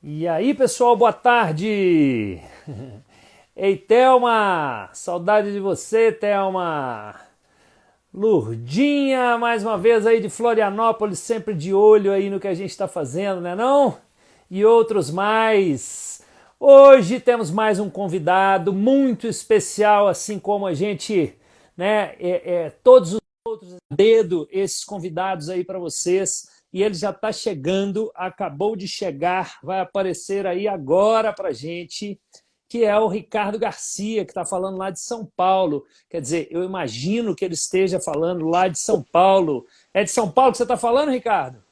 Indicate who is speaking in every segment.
Speaker 1: E aí, pessoal, boa tarde! Ei, Thelma! Saudade de você, Thelma! Lurdinha, mais uma vez aí de Florianópolis, sempre de olho aí no que a gente está fazendo, né não? E outros mais. Hoje temos mais um convidado muito especial, assim como a gente, né, todos os outros, dedo esses convidados aí para vocês. E ele já está chegando, acabou de chegar, vai aparecer aí agora para gente, que é o Ricardo Garcia, que está falando lá de São Paulo. Quer dizer, eu imagino que ele esteja falando lá de São Paulo. É de São Paulo que você está falando, Ricardo?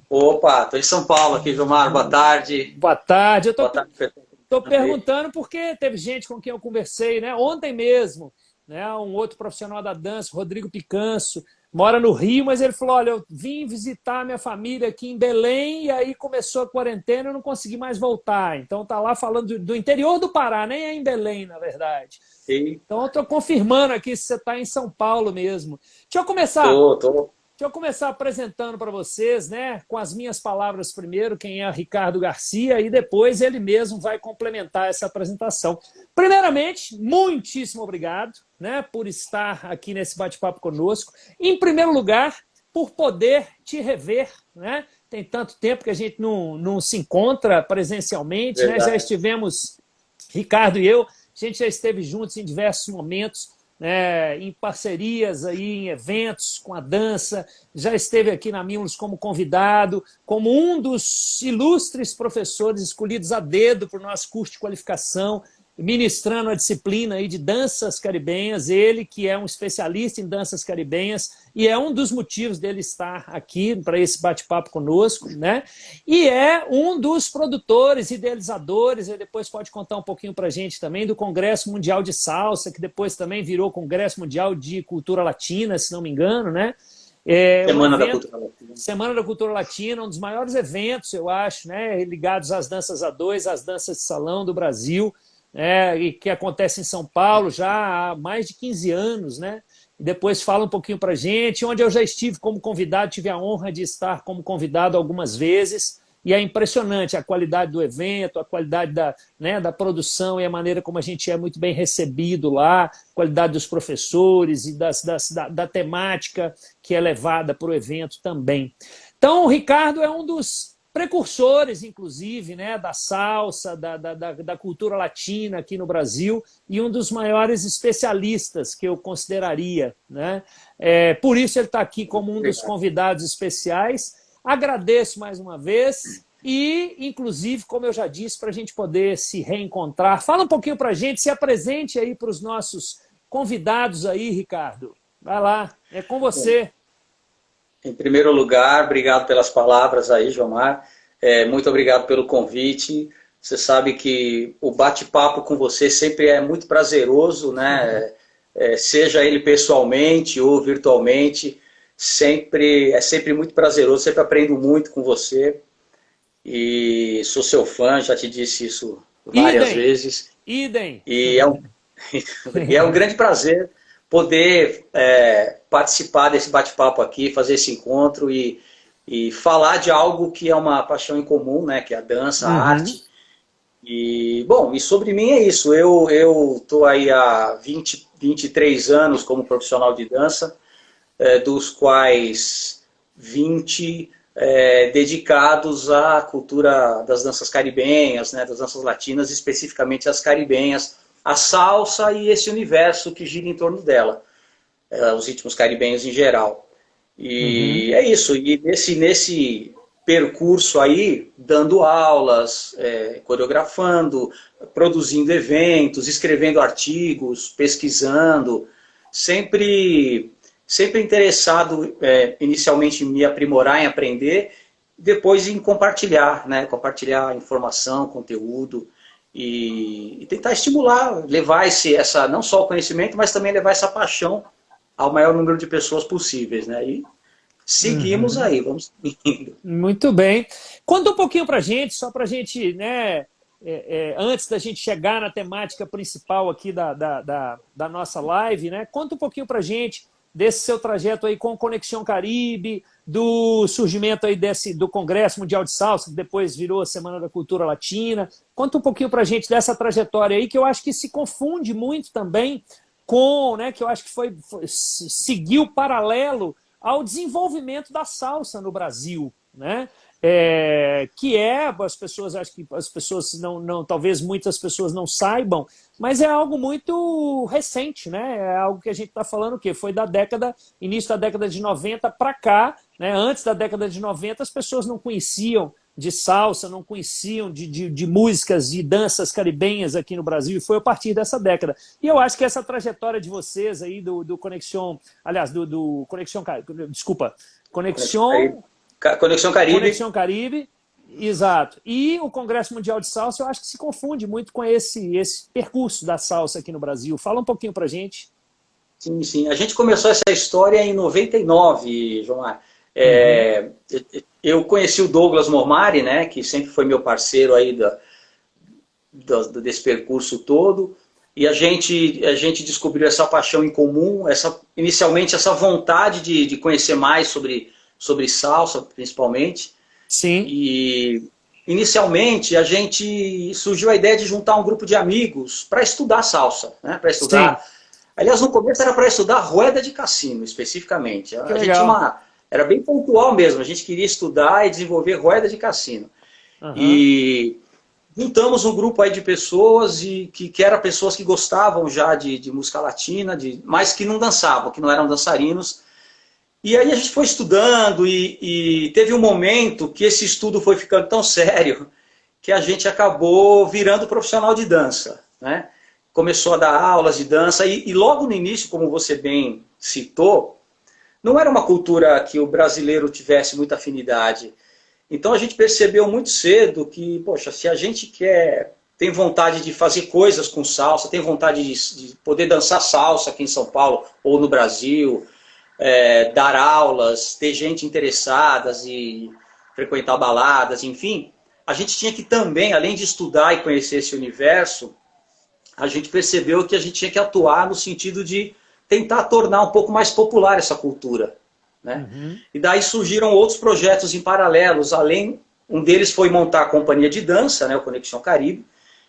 Speaker 2: Opa, estou em São Paulo aqui, Vilmar. Boa tarde.
Speaker 1: Boa tarde. Eu
Speaker 2: Boa tarde,
Speaker 1: estou
Speaker 2: Fernando.
Speaker 1: perguntando porque teve gente com quem eu conversei, né? Ontem mesmo, né? Um outro profissional da dança, Rodrigo Picanso, mora no Rio, mas ele falou: olha, eu vim visitar minha família aqui em Belém e aí começou a quarentena e eu não consegui mais voltar. Então tá lá falando do interior do Pará, nem é em Belém, na verdade.
Speaker 2: Sim,
Speaker 1: Então eu estou confirmando aqui se você está em São Paulo mesmo. Deixa eu começar.
Speaker 2: tô.
Speaker 1: Deixa eu começar apresentando para vocês, né, com as minhas palavras primeiro, quem é Ricardo Garcia, e depois ele mesmo vai complementar essa apresentação. Primeiramente, muitíssimo obrigado, né, por estar aqui nesse bate-papo conosco. Em primeiro lugar, por poder te rever, né? Tem tanto tempo que a gente não se encontra presencialmente, né? Já
Speaker 2: Verdade.
Speaker 1: estivemos, Ricardo e eu, a gente já esteve juntos em diversos momentos, né, em parcerias, aí, em eventos com a dança, já esteve aqui na Mimos como convidado, como um dos ilustres professores escolhidos a dedo para o nosso curso de qualificação, ministrando a disciplina aí de danças caribenhas, ele que é um especialista em danças caribenhas e é um dos motivos dele estar aqui para esse bate-papo conosco, né? E é um dos produtores, idealizadores, e depois pode contar um pouquinho para a gente também, do Congresso Mundial de Salsa, que depois também virou Congresso Mundial de Cultura Latina, se não me engano, né? É um
Speaker 2: Semana da
Speaker 1: evento,
Speaker 2: Cultura Latina.
Speaker 1: Semana da Cultura Latina, um dos maiores eventos, eu acho, né, ligados às danças a dois, às danças de salão do Brasil, e que acontece em São Paulo já há mais de 15 anos, né? E depois fala um pouquinho para a gente, onde eu já estive como convidado, tive a honra de estar como convidado algumas vezes, e é impressionante a qualidade do evento, a qualidade da produção e a maneira como a gente é muito bem recebido lá, a qualidade dos professores e da temática que é levada para o evento também. Então, o Ricardo é um dos precursores, inclusive, né, da salsa, da cultura latina aqui no Brasil, e um dos maiores especialistas que eu consideraria, né? Por isso ele está aqui como um dos
Speaker 2: Obrigado.
Speaker 1: convidados especiais. Agradeço mais uma vez e, inclusive, como eu já disse, para a gente poder se reencontrar. Fala um pouquinho para a gente, se apresente aí para os nossos convidados aí, Ricardo. Vai lá, é com
Speaker 2: Bom,
Speaker 1: você.
Speaker 2: em primeiro lugar, obrigado pelas palavras aí, Vilmar. Muito obrigado pelo convite. Você sabe que o bate-papo com você sempre é muito prazeroso, né? Seja ele pessoalmente ou virtualmente, é sempre muito prazeroso. Sempre aprendo muito com você e sou seu fã, já te disse isso várias
Speaker 1: Idem,
Speaker 2: vezes.
Speaker 1: idem.
Speaker 2: E e é um grande prazer poder participar desse bate-papo aqui, fazer esse encontro e falar de algo que é uma paixão em comum, né, que é a dança, a
Speaker 1: Uhum.
Speaker 2: arte. E, bom, e sobre mim é isso. Eu estou aí há 23 anos como profissional de dança, dos quais 20 dedicados à cultura das danças caribenhas, né, das danças latinas, especificamente as caribenhas, a salsa e esse universo que gira em torno dela, os ritmos caribenhos em geral.
Speaker 1: Uhum.
Speaker 2: E é isso, e nesse percurso aí, dando aulas, coreografando, produzindo eventos, escrevendo artigos, pesquisando, sempre, sempre interessado inicialmente em me aprimorar, em aprender, depois em compartilhar, né? Compartilhar informação, conteúdo e tentar estimular, levar essa, não só o conhecimento, mas também levar essa paixão ao maior número de pessoas possíveis, né? E seguimos
Speaker 1: Uhum.
Speaker 2: aí, vamos seguindo.
Speaker 1: Muito bem. Conta um pouquinho para a gente, só para a gente, né, antes da gente chegar na temática principal aqui da nossa live, né, conta um pouquinho para a gente desse seu trajeto aí com Conexão Caribe, do surgimento aí do Congresso Mundial de Salsa, que depois virou a Semana da Cultura Latina. Conta um pouquinho para a gente dessa trajetória aí, que eu acho que se confunde muito também com, né, que eu acho que seguiu paralelo ao desenvolvimento da salsa no Brasil, né? As pessoas, acho que as pessoas talvez muitas pessoas não saibam, mas é algo muito recente, né? É algo que a gente está falando que foi início da década de 90 para cá, né? Antes da década de 90 as pessoas não conheciam de salsa, não conheciam de músicas e danças caribenhas aqui no Brasil, e foi a partir dessa década. E eu acho que essa trajetória de vocês aí do Conexão, aliás, do Conexão, desculpa, Conexão
Speaker 2: Caribe.
Speaker 1: Conexão Caribe, exato. E o Congresso Mundial de Salsa, eu acho que se confunde muito com esse percurso da salsa aqui no Brasil. Fala um pouquinho pra gente.
Speaker 2: Sim, sim. A gente começou essa história em 99, João. Eu conheci o Douglas Mormari, né, que sempre foi meu parceiro aí desse percurso todo, e a gente descobriu essa paixão em comum, inicialmente essa vontade de conhecer mais sobre salsa, principalmente.
Speaker 1: Sim.
Speaker 2: E inicialmente surgiu a ideia de juntar um grupo de amigos para estudar salsa, né, para estudar. Sim. Aliás, no começo era para estudar rueda de cassino, especificamente. A gente era bem pontual mesmo, a gente queria estudar e desenvolver rueda de cassino. E juntamos um grupo aí de pessoas que eram pessoas que gostavam já de música latina, mas que não dançavam, que não eram dançarinos. E aí a gente foi estudando e teve um momento que esse estudo foi ficando tão sério que a gente acabou virando profissional de dança, né? Começou a dar aulas de dança e logo no início, como você bem citou, não era uma cultura que o brasileiro tivesse muita afinidade. Então a gente percebeu muito cedo que, poxa, se a gente tem vontade de fazer coisas com salsa, tem vontade de poder dançar salsa aqui em São Paulo ou no Brasil, dar aulas, ter gente interessada e frequentar baladas, enfim, a gente tinha que também, além de estudar e conhecer esse universo, a gente percebeu que a gente tinha que atuar no sentido de tentar tornar um pouco mais popular essa cultura, né? E daí surgiram outros projetos em paralelos, um deles foi montar a companhia de dança, né, o Conexão Caribe,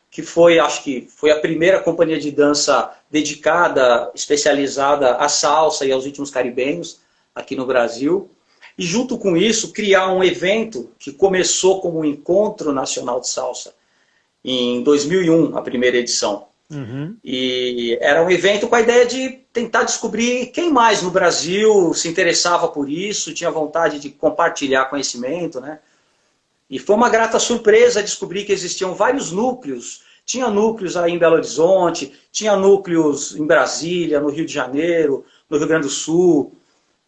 Speaker 2: que acho que foi a primeira companhia de dança dedicada, especializada à salsa e aos ritmos caribenhos aqui no Brasil. E junto com isso, criar um evento que começou como um Encontro Nacional de Salsa, em 2001, a primeira edição. E era um evento com a ideia de tentar descobrir quem mais no Brasil se interessava por isso, tinha vontade de compartilhar conhecimento, né? E foi uma grata surpresa descobrir que existiam vários núcleos. Tinha núcleos aí em Belo Horizonte, tinha núcleos em Brasília, no Rio de Janeiro, no Rio Grande do Sul.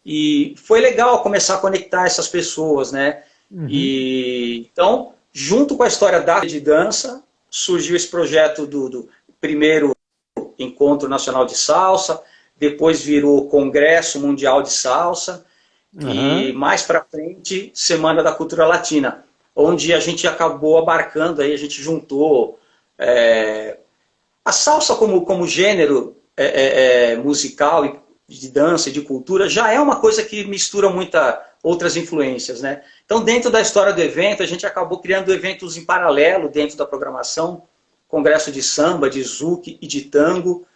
Speaker 2: E foi legal começar a conectar essas pessoas, né? E então, junto com a história da de dança, surgiu esse projeto do primeiro Encontro Nacional de Salsa, depois virou Congresso Mundial de Salsa, e mais para frente, Semana da Cultura Latina, onde a gente acabou abarcando, aí a gente juntou a salsa como gênero musical, de dança e de cultura, já é uma coisa que mistura muitas outras influências, né? Então, dentro da história do evento, a gente acabou criando eventos em paralelo dentro da programação, congresso de samba, de zouk e de tango,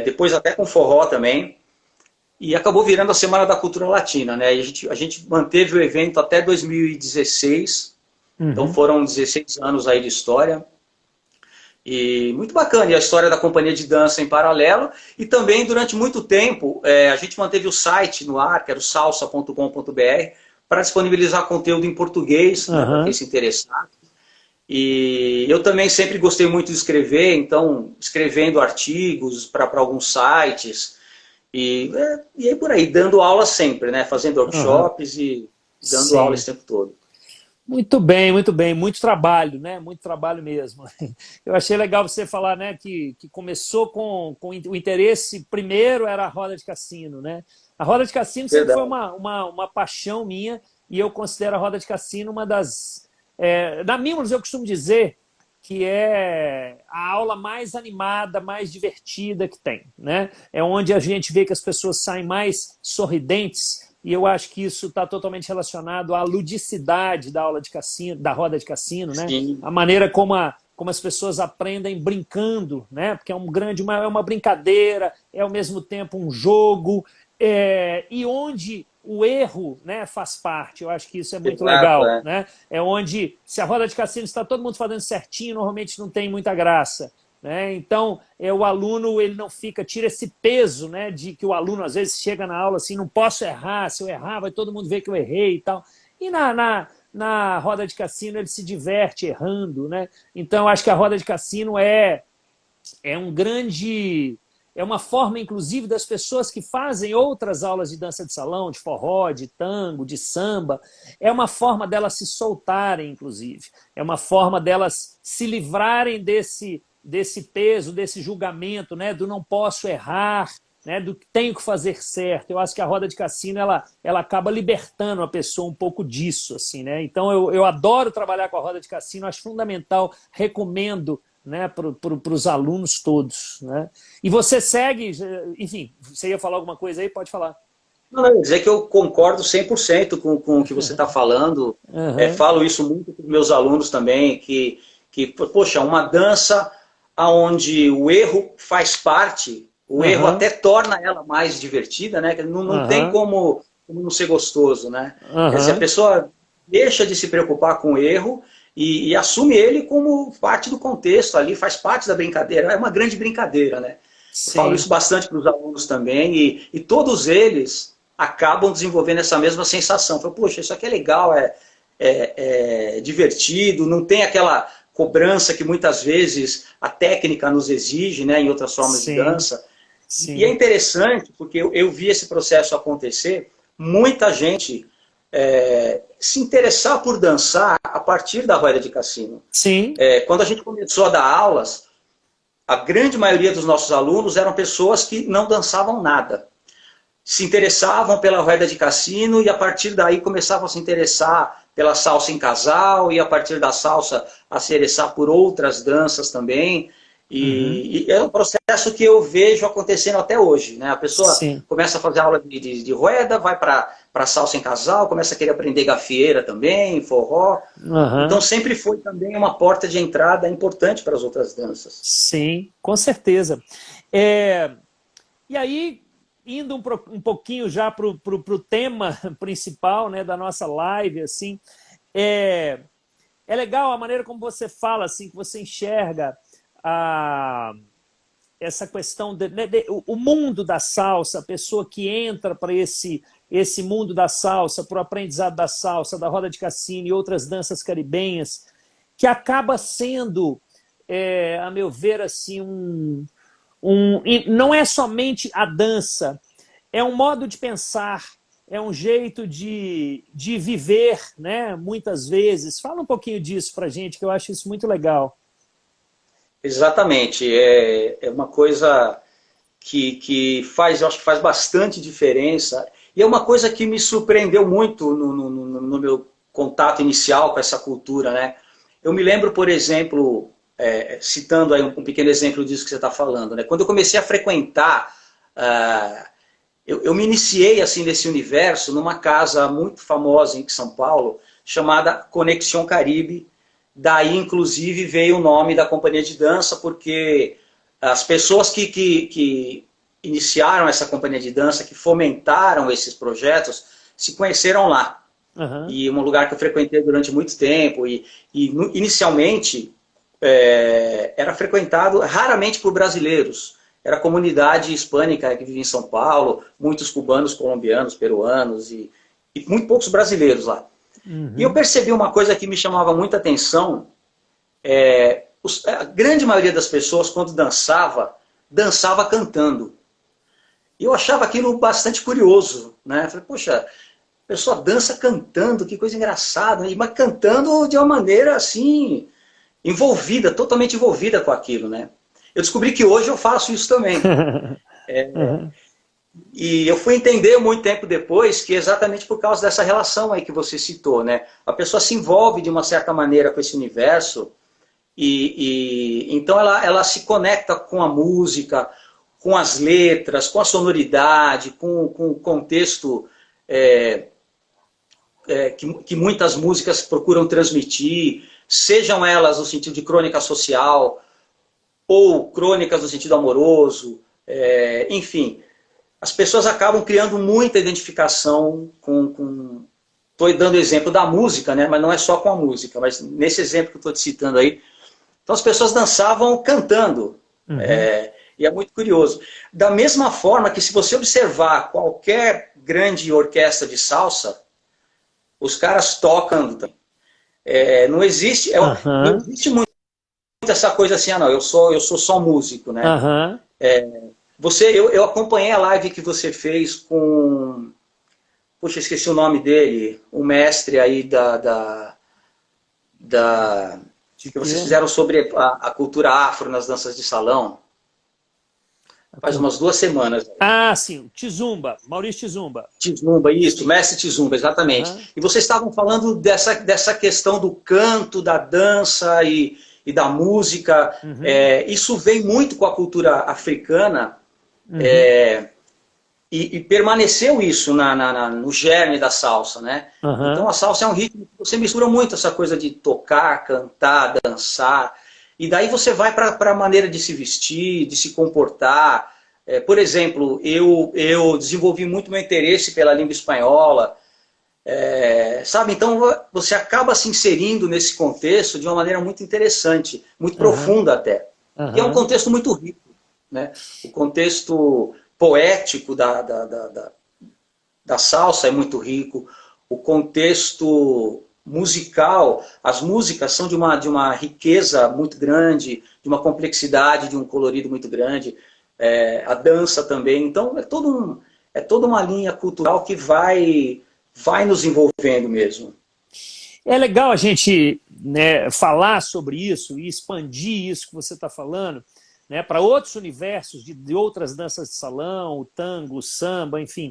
Speaker 2: depois até com forró também, e acabou virando a Semana da Cultura Latina, né? E a gente manteve o evento até 2016, então foram 16 anos aí de história, e muito bacana, e a história da companhia de dança em paralelo, e também durante muito tempo a gente manteve o site no ar, que era o salsa.com.br, para disponibilizar conteúdo em português, né, para quem se interessar. E eu também sempre gostei muito de escrever, então escrevendo artigos para alguns sites, e aí por aí, dando aula sempre, né, fazendo workshops e dando aula esse tempo todo.
Speaker 1: Muito bem, muito trabalho, né? Muito trabalho mesmo. Eu achei legal você falar, né, que começou com o interesse, primeiro era a roda de cassino, né? A roda de cassino sempre foi uma paixão minha, e eu considero a roda de cassino uma das... na Mimos eu costumo dizer que é a aula mais animada, mais divertida que tem, né? É onde a gente vê que as pessoas saem mais sorridentes, e eu acho que isso está totalmente relacionado à ludicidade da aula de cassino, da roda de cassino, né?
Speaker 2: Sim.
Speaker 1: A maneira como as pessoas aprendem brincando, né? Porque é é uma brincadeira, é ao mesmo tempo um jogo, e onde o erro, né, faz parte. Eu acho que isso é muito
Speaker 2: Exato,
Speaker 1: legal,
Speaker 2: é.
Speaker 1: né? É onde, se a roda de cassino está todo mundo fazendo certinho, normalmente não tem muita graça, né? Então, o aluno ele não fica, tira esse peso, né, de que o aluno às vezes chega na aula assim, não posso errar, se eu errar vai todo mundo ver que eu errei e tal. E na roda de cassino ele se diverte errando, né? Então, eu acho que a roda de cassino é um grande... É uma forma, inclusive, das pessoas que fazem outras aulas de dança de salão, de forró, de tango, de samba, é uma forma delas se soltarem, inclusive. É uma forma delas se livrarem desse peso, desse julgamento, né, do não posso errar, né, do que tenho que fazer certo. Eu acho que a roda de cassino ela acaba libertando a pessoa um pouco disso, assim, né? Então eu adoro trabalhar com a roda de cassino, acho fundamental, recomendo, né, para os alunos todos, né? E você segue, enfim, você ia falar alguma coisa aí? Pode falar.
Speaker 2: Não, não, dizer que eu concordo 100% com o que você está falando.
Speaker 1: Uhum,
Speaker 2: Falo isso muito com meus alunos também, poxa, uma dança onde o erro faz parte, o erro
Speaker 1: uhum,
Speaker 2: até torna ela mais divertida, né? Que não tem
Speaker 1: uhum,
Speaker 2: como não ser gostoso, né? Se a
Speaker 1: uhum.
Speaker 2: pessoa deixa de se preocupar com o erro e assume ele como parte do contexto ali, faz parte da brincadeira, é uma grande brincadeira, né? Eu falo
Speaker 1: Sim,
Speaker 2: isso bastante para os alunos também, e todos eles acabam desenvolvendo essa mesma sensação. Falo, poxa, isso aqui é legal, é divertido, não tem aquela cobrança que muitas vezes a técnica nos exige, né, em outras formas de
Speaker 1: sim,
Speaker 2: dança. E é
Speaker 1: sim,
Speaker 2: interessante, porque eu vi esse processo acontecer, muita gente se interessar por dançar a partir da roda de cassino.
Speaker 1: sim,
Speaker 2: Quando a gente começou a dar aulas, a grande maioria dos nossos alunos eram pessoas que não dançavam nada. Se interessavam pela roda de cassino e a partir daí começavam a se interessar pela salsa em casal e a partir da salsa a se interessar por outras danças também.
Speaker 1: uhum,
Speaker 2: E é um processo que eu vejo acontecendo até hoje, né? A pessoa
Speaker 1: sim,
Speaker 2: começa a fazer aula de roda, vai para salsa em casal, começa a querer aprender gafieira também, forró. Então
Speaker 1: uhum,
Speaker 2: sempre foi também uma porta de entrada importante para as outras danças.
Speaker 1: sim, com certeza. É, e aí, indo um pouquinho já para o tema principal, né, da nossa live, assim, é, é legal a maneira como você fala, assim, que você enxerga a, essa questão o mundo da salsa, a pessoa que entra para esse mundo da salsa, para o aprendizado da salsa, da roda de cassino e outras danças caribenhas, que acaba sendo, a meu ver, assim, e não é somente a dança, é um modo de pensar, é um jeito de viver, né? Muitas vezes. Fala um pouquinho disso para gente, que eu acho isso muito legal.
Speaker 2: Exatamente, é uma coisa que faz, eu acho que faz bastante diferença. E é uma coisa que me surpreendeu muito no meu contato inicial com essa cultura, né? Eu me lembro, por exemplo, citando aí um pequeno exemplo disso que você está falando, né? Quando eu comecei a frequentar, eu me iniciei assim nesse universo numa casa muito famosa em São Paulo, chamada Conexão Caribe. Daí, inclusive, veio o nome da companhia de dança, porque as pessoas que iniciaram essa companhia de dança, que fomentaram esses projetos, se conheceram lá.
Speaker 1: Uhum,
Speaker 2: E um lugar que eu frequentei durante muito tempo. Inicialmente, era frequentado raramente por brasileiros. Era a comunidade hispânica que vivia em São Paulo, muitos cubanos, colombianos, peruanos e muito poucos brasileiros lá. E eu
Speaker 1: uhum,
Speaker 2: percebi uma coisa que me chamava muita atenção, a grande maioria das pessoas, quando dançava, dançava cantando. E eu achava aquilo bastante curioso, né? Falei, poxa, a pessoa dança cantando, que coisa engraçada, mas cantando de uma maneira assim, envolvida, totalmente envolvida com aquilo, né? Eu descobri que hoje eu faço isso também.
Speaker 1: uhum,
Speaker 2: E eu fui entender muito tempo depois que é exatamente por causa dessa relação aí que você citou, né? A pessoa se envolve de uma certa maneira com esse universo Então ela se conecta com a música, com as letras, com a sonoridade, com o contexto que muitas músicas procuram transmitir, sejam elas no sentido de crônica social, ou crônicas no sentido amoroso, enfim. As pessoas acabam criando muita identificação com... Estou dando exemplo da música, né? Mas não é só com a música, mas nesse exemplo que eu estou te citando aí. Então as pessoas dançavam cantando, e é muito curioso. Da mesma forma que se você observar qualquer grande orquestra de salsa, os caras tocam também. Não existe muito essa coisa assim, não, eu sou só músico, né? Eu acompanhei a live que você fez com... Puxa, esqueci o nome dele, o mestre aí que vocês fizeram sobre a cultura afro nas danças de salão. Faz umas 2 semanas.
Speaker 1: Ah, sim, Tizumba, Maurício Tizumba.
Speaker 2: Tizumba, isso, mestre Tizumba, exatamente. E vocês estavam falando dessa questão do canto, da dança e da música. Isso vem muito com a cultura africana, e permaneceu isso no germe da salsa, né? Então a salsa é um ritmo que você mistura muito essa coisa de tocar, cantar, dançar, e daí você vai para a maneira de se vestir, de se comportar. Por exemplo, eu desenvolvi muito meu interesse pela língua espanhola, sabe? Então você acaba se inserindo nesse contexto de uma maneira muito interessante, muito profunda até. E é um contexto muito rico, né? O contexto poético da salsa é muito rico, o contexto musical, as músicas são de uma riqueza muito grande, de uma complexidade, de um colorido muito grande, a dança também. Então é toda uma linha cultural que vai nos envolvendo mesmo.
Speaker 1: É legal a gente, né, falar sobre isso e expandir isso que você está falando, né, para outros universos de outras danças de salão, o tango, o samba, enfim.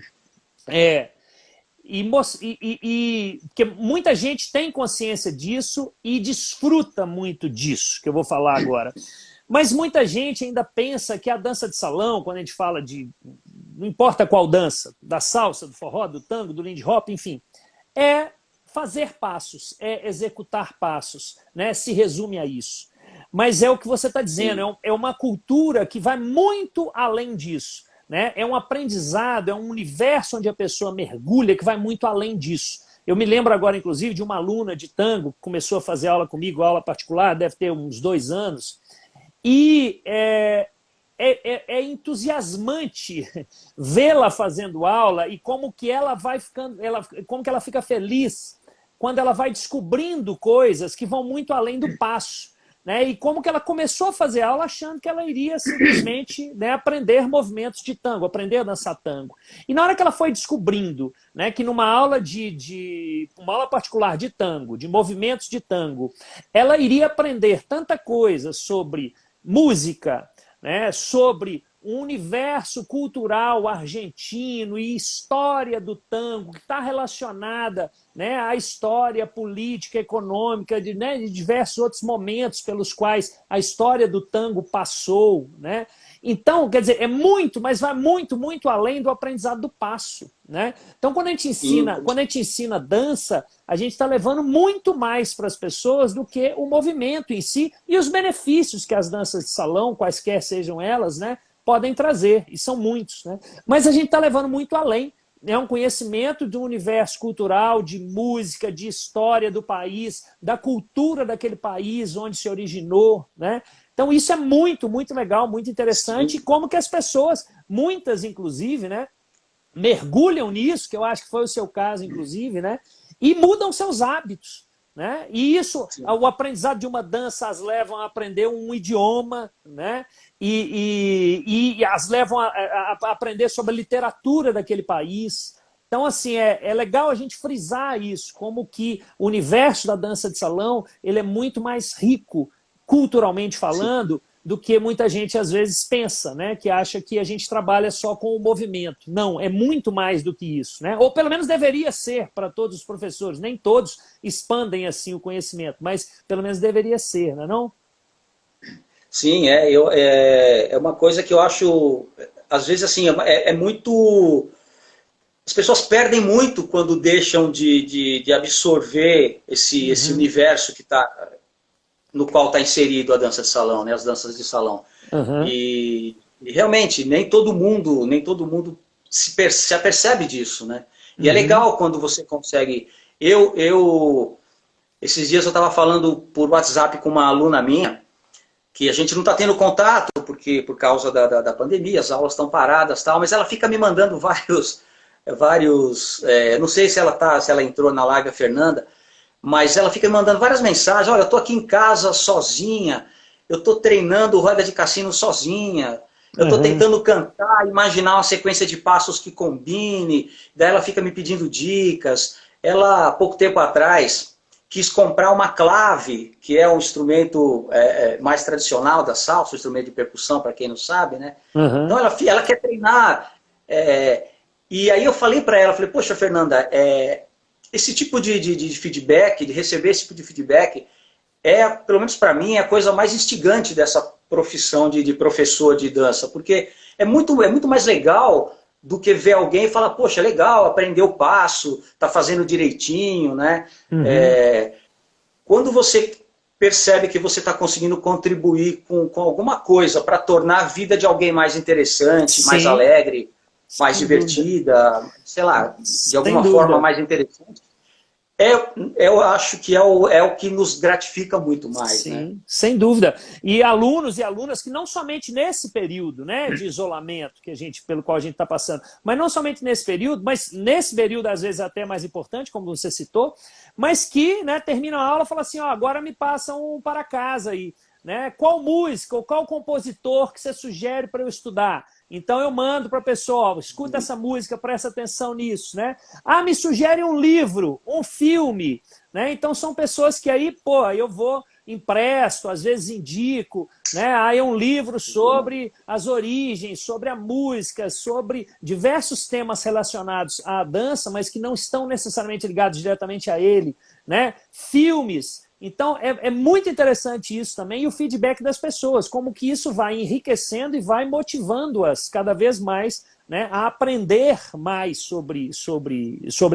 Speaker 1: Porque muita gente tem consciência disso e desfruta muito disso, que eu vou falar agora. Mas muita gente ainda pensa que a dança de salão, quando a gente fala de... Não importa qual dança, da salsa, do forró, do tango, do lindy hop, enfim, é fazer passos, é executar passos, né? Se resume a isso. Mas é o que você está dizendo, é uma cultura que vai muito além disso, né? É um aprendizado, é um universo onde a pessoa mergulha que vai muito além disso. Eu me lembro agora, inclusive, de uma aluna de tango que começou a fazer aula comigo, aula particular, deve ter uns 2 anos, e é entusiasmante vê-la fazendo aula e como que ela vai ficando, como que ela fica feliz quando ela vai descobrindo coisas que vão muito além do passo. Né? E como que ela começou a fazer aula achando que ela iria simplesmente, né, aprender movimentos de tango, aprender a dançar tango. E na hora que ela foi descobrindo, né, que numa aula uma aula particular de tango, de movimentos de tango, ela iria aprender tanta coisa sobre música, né, sobre um universo cultural argentino e história do tango, que está relacionada, né, à história política, econômica, né, de diversos outros momentos pelos quais a história do tango passou. Né? Então, quer dizer, é muito, mas vai muito, muito além do aprendizado do passo. Né? Então, quando a gente ensina dança, a gente está levando muito mais para as pessoas do que o movimento em si e os benefícios que as danças de salão, quaisquer sejam elas, né, podem trazer, e são muitos. Né? Mas a gente está levando muito além. É um conhecimento do universo cultural, de música, de história do país, da cultura daquele país onde se originou. Né? Então isso é muito, muito legal, muito interessante. Sim. E como que as pessoas, muitas inclusive, né, mergulham nisso, que eu acho que foi o seu caso, inclusive, né, e mudam seus hábitos. Né? E isso, sim, o aprendizado de uma dança as levam a aprender um idioma, né? E as levam a aprender sobre a literatura daquele país. Então, assim, é legal a gente frisar isso, como que o universo da dança de salão ele é muito mais rico, culturalmente falando, sim, do que muita gente às vezes pensa, né? Que acha que a gente trabalha só com o movimento. Não, é muito mais do que isso. Né? Ou pelo menos deveria ser para todos os professores. Nem todos expandem assim o conhecimento, mas pelo menos deveria ser, não é não?
Speaker 2: Sim, é uma coisa que eu acho, às vezes, assim, é muito. As pessoas perdem muito quando deixam de absorver esse
Speaker 1: Uhum,
Speaker 2: universo que tá, no qual está inserido a dança de salão, né, as danças de salão.
Speaker 1: uhum,
Speaker 2: E realmente, nem todo mundo se apercebe disso, né? E é
Speaker 1: uhum,
Speaker 2: legal quando você consegue. Esses dias eu estava falando por WhatsApp com uma aluna minha, que a gente não está tendo contato, porque por causa da pandemia, as aulas estão paradas, tal, mas ela fica me mandando não sei se ela entrou na live, a Fernanda, mas ela fica me mandando várias mensagens. Olha, eu estou aqui em casa sozinha, eu estou treinando roda de cassino sozinha, eu estou
Speaker 1: uhum.
Speaker 2: tentando cantar, imaginar uma sequência de passos que combine. Daí ela fica me pedindo dicas. Ela, há pouco tempo atrás, quis comprar uma clave, que é um instrumento mais tradicional da salsa, um instrumento de percussão, para quem não sabe, né? Então
Speaker 1: Uhum.
Speaker 2: ela quer treinar. E aí eu falei para ela, falei, poxa, Fernanda, esse tipo de feedback, de receber esse tipo de feedback, pelo menos para mim, é a coisa mais instigante dessa profissão de professor de dança, porque é muito mais legal do que ver alguém e falar, poxa, legal, aprendeu o passo, tá fazendo direitinho, né?
Speaker 1: Uhum.
Speaker 2: É, quando você percebe que você está conseguindo contribuir com alguma coisa para tornar a vida de alguém mais interessante, mais
Speaker 1: Sim,
Speaker 2: alegre, mais
Speaker 1: sem dúvida.
Speaker 2: divertida, sei lá, de
Speaker 1: Sem
Speaker 2: alguma forma
Speaker 1: dúvida.
Speaker 2: mais interessante, é, eu acho que é o que nos gratifica muito mais, né?
Speaker 1: Sim, sem dúvida. E alunos e alunas que não somente nesse período, né, de isolamento pelo qual a gente está passando, mas não somente nesse período, mas nesse período às vezes até mais importante, como você citou, mas que, né, terminam a aula e falam assim, ó, agora me passam para casa aí, né? Qual música ou qual compositor que você sugere para eu estudar? Então eu mando para a pessoa, ó, escuta essa música, presta atenção nisso, né? Ah, me sugere um livro, um filme, né? Então são pessoas que aí, pô, eu vou empresto, às vezes indico, né? Aí é um livro sobre as origens, sobre a música, sobre diversos temas relacionados à dança, mas que não estão necessariamente ligados diretamente a ele, né? Filmes. Então, é muito interessante isso também, e o feedback das pessoas, como que isso vai enriquecendo e vai motivando-as cada vez mais, né, a aprender mais sobre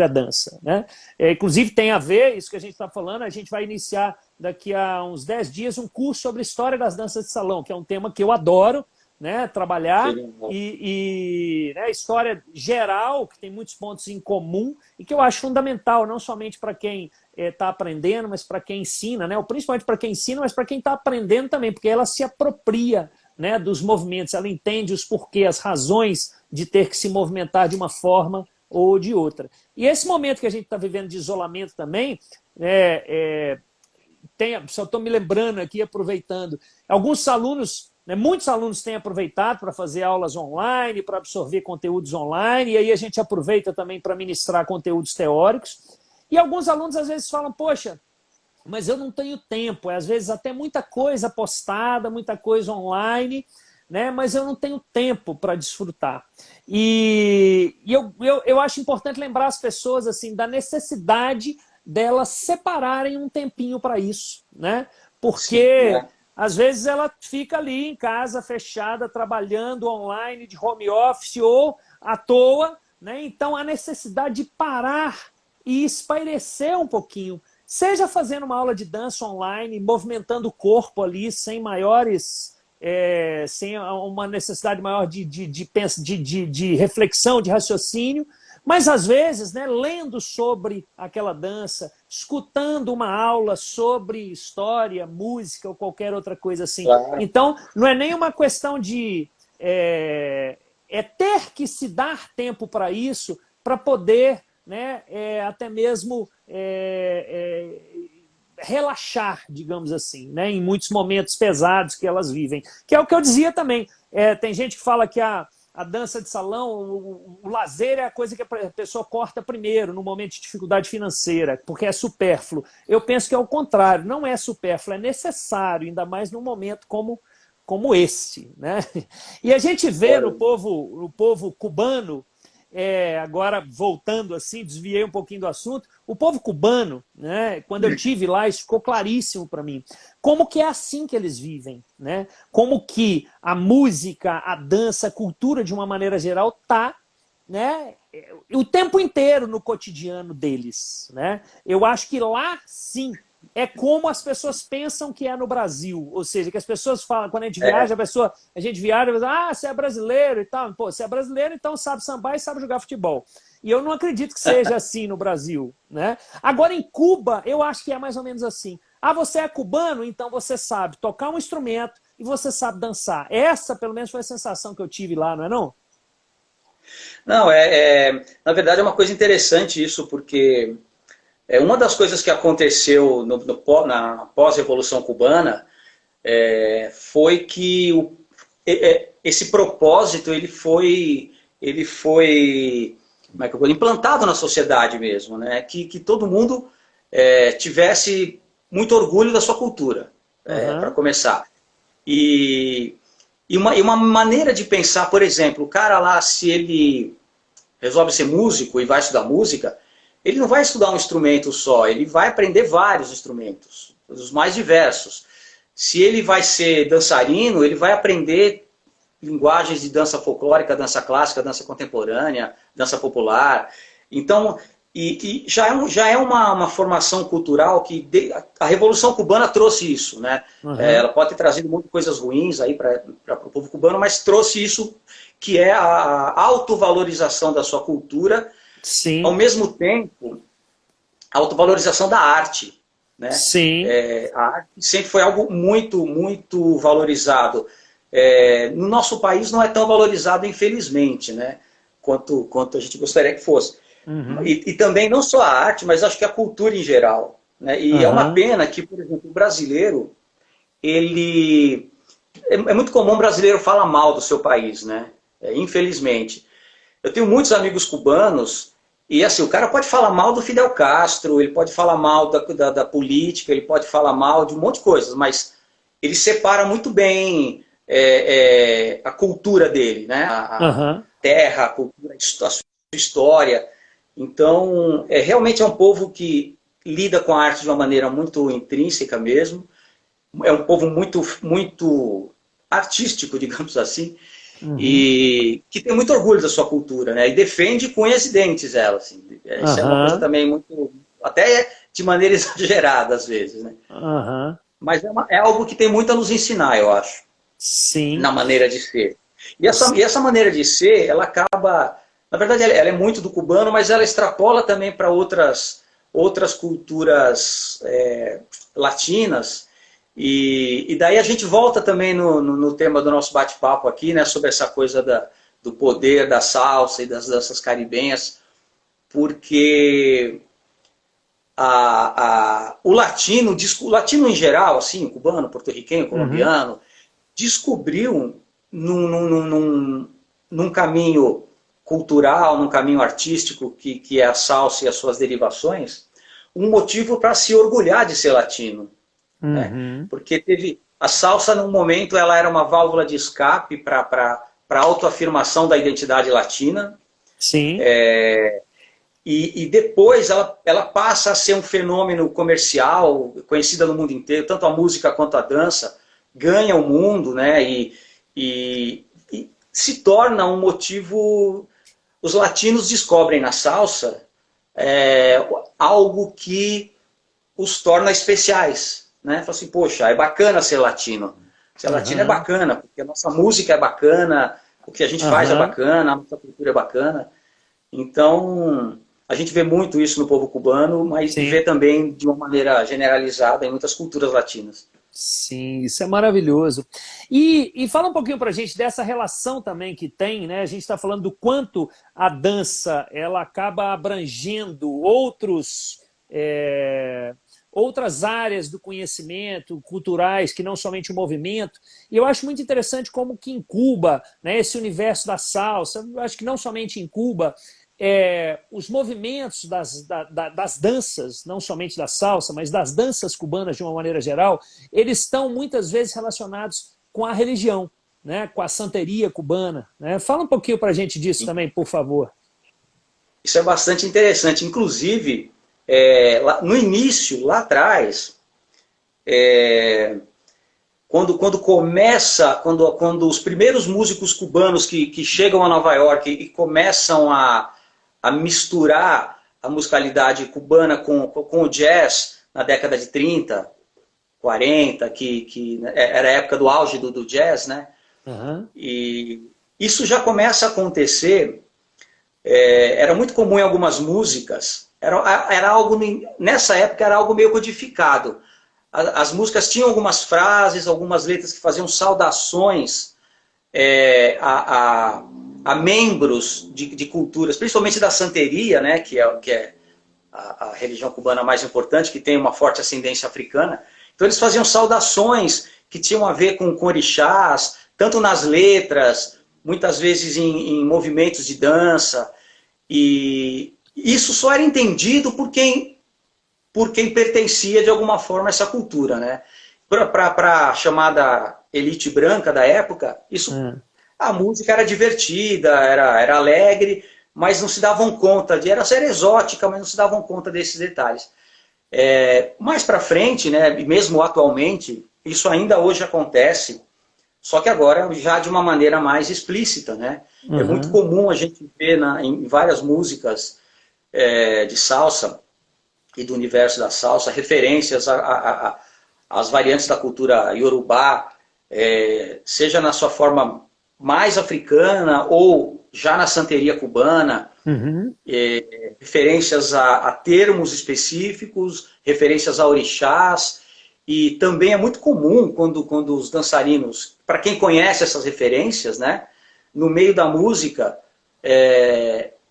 Speaker 1: a dança, né? Inclusive tem a ver, isso que a gente está falando, a gente vai iniciar daqui a uns 10 dias um curso sobre história das danças de salão, que é um tema que eu adoro, né, trabalhar, né, história geral, que tem muitos pontos em comum, e que eu acho fundamental, não somente para quem está aprendendo, mas para quem ensina, né, ou principalmente para quem ensina, mas para quem está aprendendo também, porque ela se apropria, né, dos movimentos, ela entende os porquês, as razões de ter que se movimentar de uma forma ou de outra. E esse momento que a gente está vivendo de isolamento também, só estou me lembrando aqui, aproveitando, alguns alunos, né, muitos alunos têm aproveitado para fazer aulas online, para absorver conteúdos online, e aí a gente aproveita também para ministrar conteúdos teóricos. E alguns alunos às vezes falam, poxa, mas eu não tenho tempo, às vezes até muita coisa postada, muita coisa online, né? Mas eu não tenho tempo para desfrutar. E eu acho importante lembrar as pessoas assim da necessidade delas separarem um tempinho para isso, né?
Speaker 2: Sim,
Speaker 1: Porque
Speaker 2: né?
Speaker 1: às vezes ela fica ali em casa fechada, trabalhando online, de home office ou à toa, né? Então a necessidade de parar e espairecer um pouquinho, seja fazendo uma aula de dança online, movimentando o corpo ali, sem maiores, sem uma necessidade maior de reflexão, de raciocínio, mas às vezes, né, lendo sobre aquela dança, escutando uma aula sobre história, música ou qualquer outra coisa assim.
Speaker 2: Claro.
Speaker 1: Então, não é nem uma questão de ter que se dar tempo para isso, para poder, né, até mesmo relaxar, digamos assim, né, em muitos momentos pesados que elas vivem. Que é o que eu dizia também. Tem gente que fala que a dança de salão, o lazer é a coisa que a pessoa corta primeiro, no momento de dificuldade financeira, porque é supérfluo. Eu penso que é o contrário, não é supérfluo, é necessário, ainda mais num momento como esse, né? E a gente vê no povo cubano agora voltando assim, desviei um pouquinho do assunto, o povo cubano, né, quando eu estive lá, isso ficou claríssimo para mim. Como que é assim que eles vivem, né? Como que a música, a dança, a cultura, de uma maneira geral, está, né, o tempo inteiro no cotidiano deles, né? Eu acho que lá, sim, é como as pessoas pensam que é no Brasil. Ou seja, que as pessoas falam, quando a gente viaja, a gente viaja e fala, você é brasileiro e tal. Pô, você é brasileiro, então sabe sambar e sabe jogar futebol. E eu não acredito que seja assim no Brasil, né? Agora, em Cuba, eu acho que é mais ou menos assim. Você é cubano, então você sabe tocar um instrumento e você sabe dançar. Essa, pelo menos, foi a sensação que eu tive lá, não é não?
Speaker 2: Não, na verdade é uma coisa interessante isso, porque uma das coisas que aconteceu na pós-revolução cubana foi que esse propósito ele foi como é que eu vou, implantado na sociedade mesmo, né? Que todo mundo tivesse muito orgulho da sua cultura, para começar. E uma maneira de pensar, por exemplo, o cara lá, se ele resolve ser músico e vai estudar música, ele não vai estudar um instrumento só, ele vai aprender vários instrumentos, os mais diversos. Se ele vai ser dançarino, ele vai aprender linguagens de dança folclórica, dança clássica, dança contemporânea, dança popular. Então, já é uma formação cultural que a Revolução Cubana trouxe isso, né? Ela pode ter trazido muitas coisas ruins aí para o povo cubano, mas trouxe isso, que é a autovalorização da sua cultura,
Speaker 1: Sim.
Speaker 2: Ao mesmo tempo, a autovalorização da arte, né?
Speaker 1: Sim.
Speaker 2: A arte sempre foi algo muito, muito valorizado. No nosso país não é tão valorizado, infelizmente, né? Quanto a gente gostaria que fosse. E também não só a arte, mas acho que a cultura em geral, né? E é uma pena que, por exemplo, o brasileiro, ele... É muito comum o brasileiro falar mal do seu país, né? Infelizmente. Eu tenho muitos amigos cubanos e assim, o cara pode falar mal do Fidel Castro, ele pode falar mal da política, ele pode falar mal de um monte de coisas, mas ele separa muito bem a cultura dele, né? A terra, a cultura, a sua história. Então, realmente é um povo que lida com a arte de uma maneira muito intrínseca mesmo. É um povo muito, muito artístico, digamos assim, e que tem muito orgulho da sua cultura, né? E defende com unhas e dentes ela. Assim. Isso é uma coisa também muito... Até de maneira exagerada, às vezes, né? Mas é algo que tem muito a nos ensinar, eu acho.
Speaker 1: Sim.
Speaker 2: Na maneira de ser. E essa maneira de ser, ela acaba... Na verdade, ela é muito do cubano, mas ela extrapola também para outras culturas latinas. E daí a gente volta também no tema do nosso bate-papo aqui, né, sobre essa coisa do poder da salsa e das danças caribenhas, porque o latino em geral, assim, o cubano, porto-riquenho, colombiano, descobriu num caminho cultural, num caminho artístico, que é a salsa e as suas derivações, um motivo para se orgulhar de ser latino. Né? Porque a salsa, num momento, ela era uma válvula de escape para a autoafirmação da identidade latina.
Speaker 1: Sim.
Speaker 2: E depois ela passa a ser um fenômeno comercial, conhecida no mundo inteiro, tanto a música quanto a dança, ganha o mundo, né? E se torna um motivo... Os latinos descobrem na salsa algo que os torna especiais. Né? Fala assim, poxa, é bacana ser latino. Ser latino é bacana, porque a nossa música é bacana, o que a gente faz é bacana, a nossa cultura é bacana. Então, a gente vê muito isso no povo cubano, mas vê também de uma maneira generalizada em muitas culturas latinas.
Speaker 1: Sim, isso é maravilhoso. E fala um pouquinho para a gente dessa relação também que tem, né? A gente está falando do quanto a dança ela acaba abrangendo outras áreas do conhecimento, culturais, que não somente o movimento. E eu acho muito interessante como que em Cuba, né, esse universo da salsa, eu acho que não somente em Cuba, os movimentos das danças, não somente da salsa, mas das danças cubanas de uma maneira geral, eles estão muitas vezes relacionados com a religião, né, com a santeria cubana. Né? Fala um pouquinho para a gente disso também, por favor.
Speaker 2: Isso é bastante interessante. Inclusive, no início, lá atrás, quando os primeiros músicos cubanos que chegam a Nova York e começam a misturar a musicalidade cubana com o jazz na década de 30, 40, que era a época do auge do jazz, né?
Speaker 1: Uhum.
Speaker 2: E isso já começa a acontecer, era muito comum em algumas músicas, era algo, nessa época era algo meio codificado. As músicas tinham algumas frases, algumas letras que faziam saudações a membros de culturas, principalmente da santeria, né, que é a religião cubana mais importante, que tem uma forte ascendência africana. Então eles faziam saudações que tinham a ver com orixás, tanto nas letras, muitas vezes em movimentos de dança. E isso só era entendido por quem pertencia de alguma forma a essa cultura, né? Para a chamada elite branca da época, a música era divertida, era alegre, mas não se davam conta, era exótica, mas não se davam conta desses detalhes. Mais para frente, né, mesmo atualmente, isso ainda hoje acontece, só que agora já de uma maneira mais explícita, né?
Speaker 1: Uhum.
Speaker 2: É muito comum a gente ver em várias músicas de salsa e do universo da salsa referências às variantes da cultura iorubá, seja na sua forma mais africana ou já na santeria cubana,
Speaker 1: Uhum.
Speaker 2: Referências a termos específicos, referências a orixás, e também é muito comum quando os dançarinos, para quem conhece essas referências, né, no meio da música,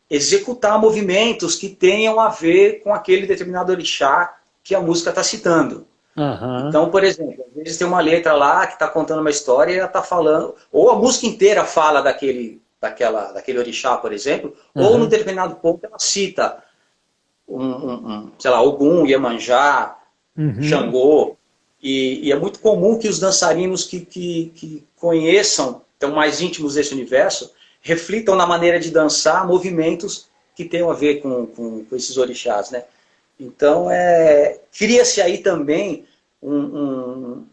Speaker 2: executar movimentos que tenham a ver com aquele determinado orixá que a música está citando.
Speaker 1: Uhum.
Speaker 2: Então, por exemplo, às vezes tem uma letra lá que está contando uma história e ela está falando, ou a música inteira fala daquele orixá, por exemplo, ou no determinado ponto ela cita sei lá, Ogum, Iemanjá, Xangô, e é muito comum que os dançarinos que conheçam, estão mais íntimos desse universo, reflitam na maneira de dançar movimentos que tenham a ver com esses orixás, né? Então, cria-se aí também um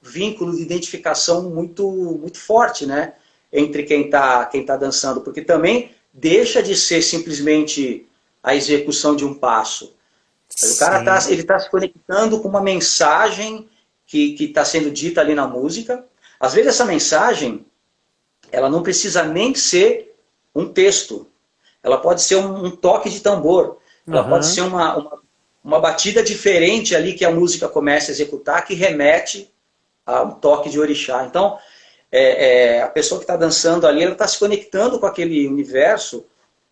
Speaker 2: vínculo de identificação muito, muito forte, né, entre quem tá dançando, porque também deixa de ser simplesmente a execução de um passo. O cara tá se conectando com uma mensagem que está sendo dita ali na música. Às vezes essa mensagem, ela não precisa nem ser um texto. Ela pode ser um toque de tambor. Ela pode ser uma batida diferente ali que a música começa a executar, que remete a um toque de orixá. Então, a pessoa que está dançando ali, ela está se conectando com aquele universo,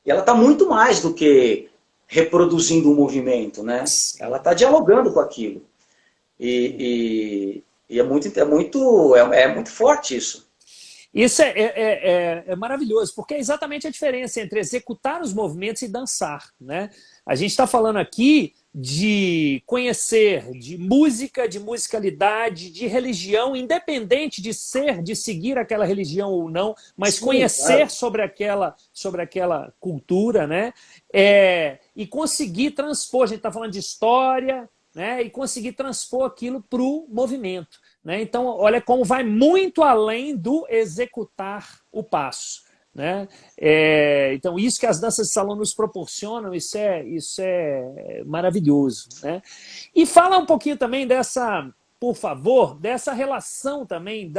Speaker 2: e ela está muito mais do que reproduzindo um movimento, né? Ela está dialogando com aquilo. E é muito forte isso.
Speaker 1: Isso é maravilhoso, porque é exatamente a diferença entre executar os movimentos e dançar, né? A gente está falando aqui de conhecer, de música, de musicalidade, de religião, independente de seguir aquela religião ou não, mas sim, conhecer claro, sobre aquela cultura, né? E conseguir transpor, a gente está falando de história, né? E conseguir transpor aquilo para o movimento. Né? Então, olha como vai muito além do executar o passo. Né? Então, isso que as danças de salão nos proporcionam, isso é maravilhoso. Né? E fala um pouquinho também por favor, dessa relação também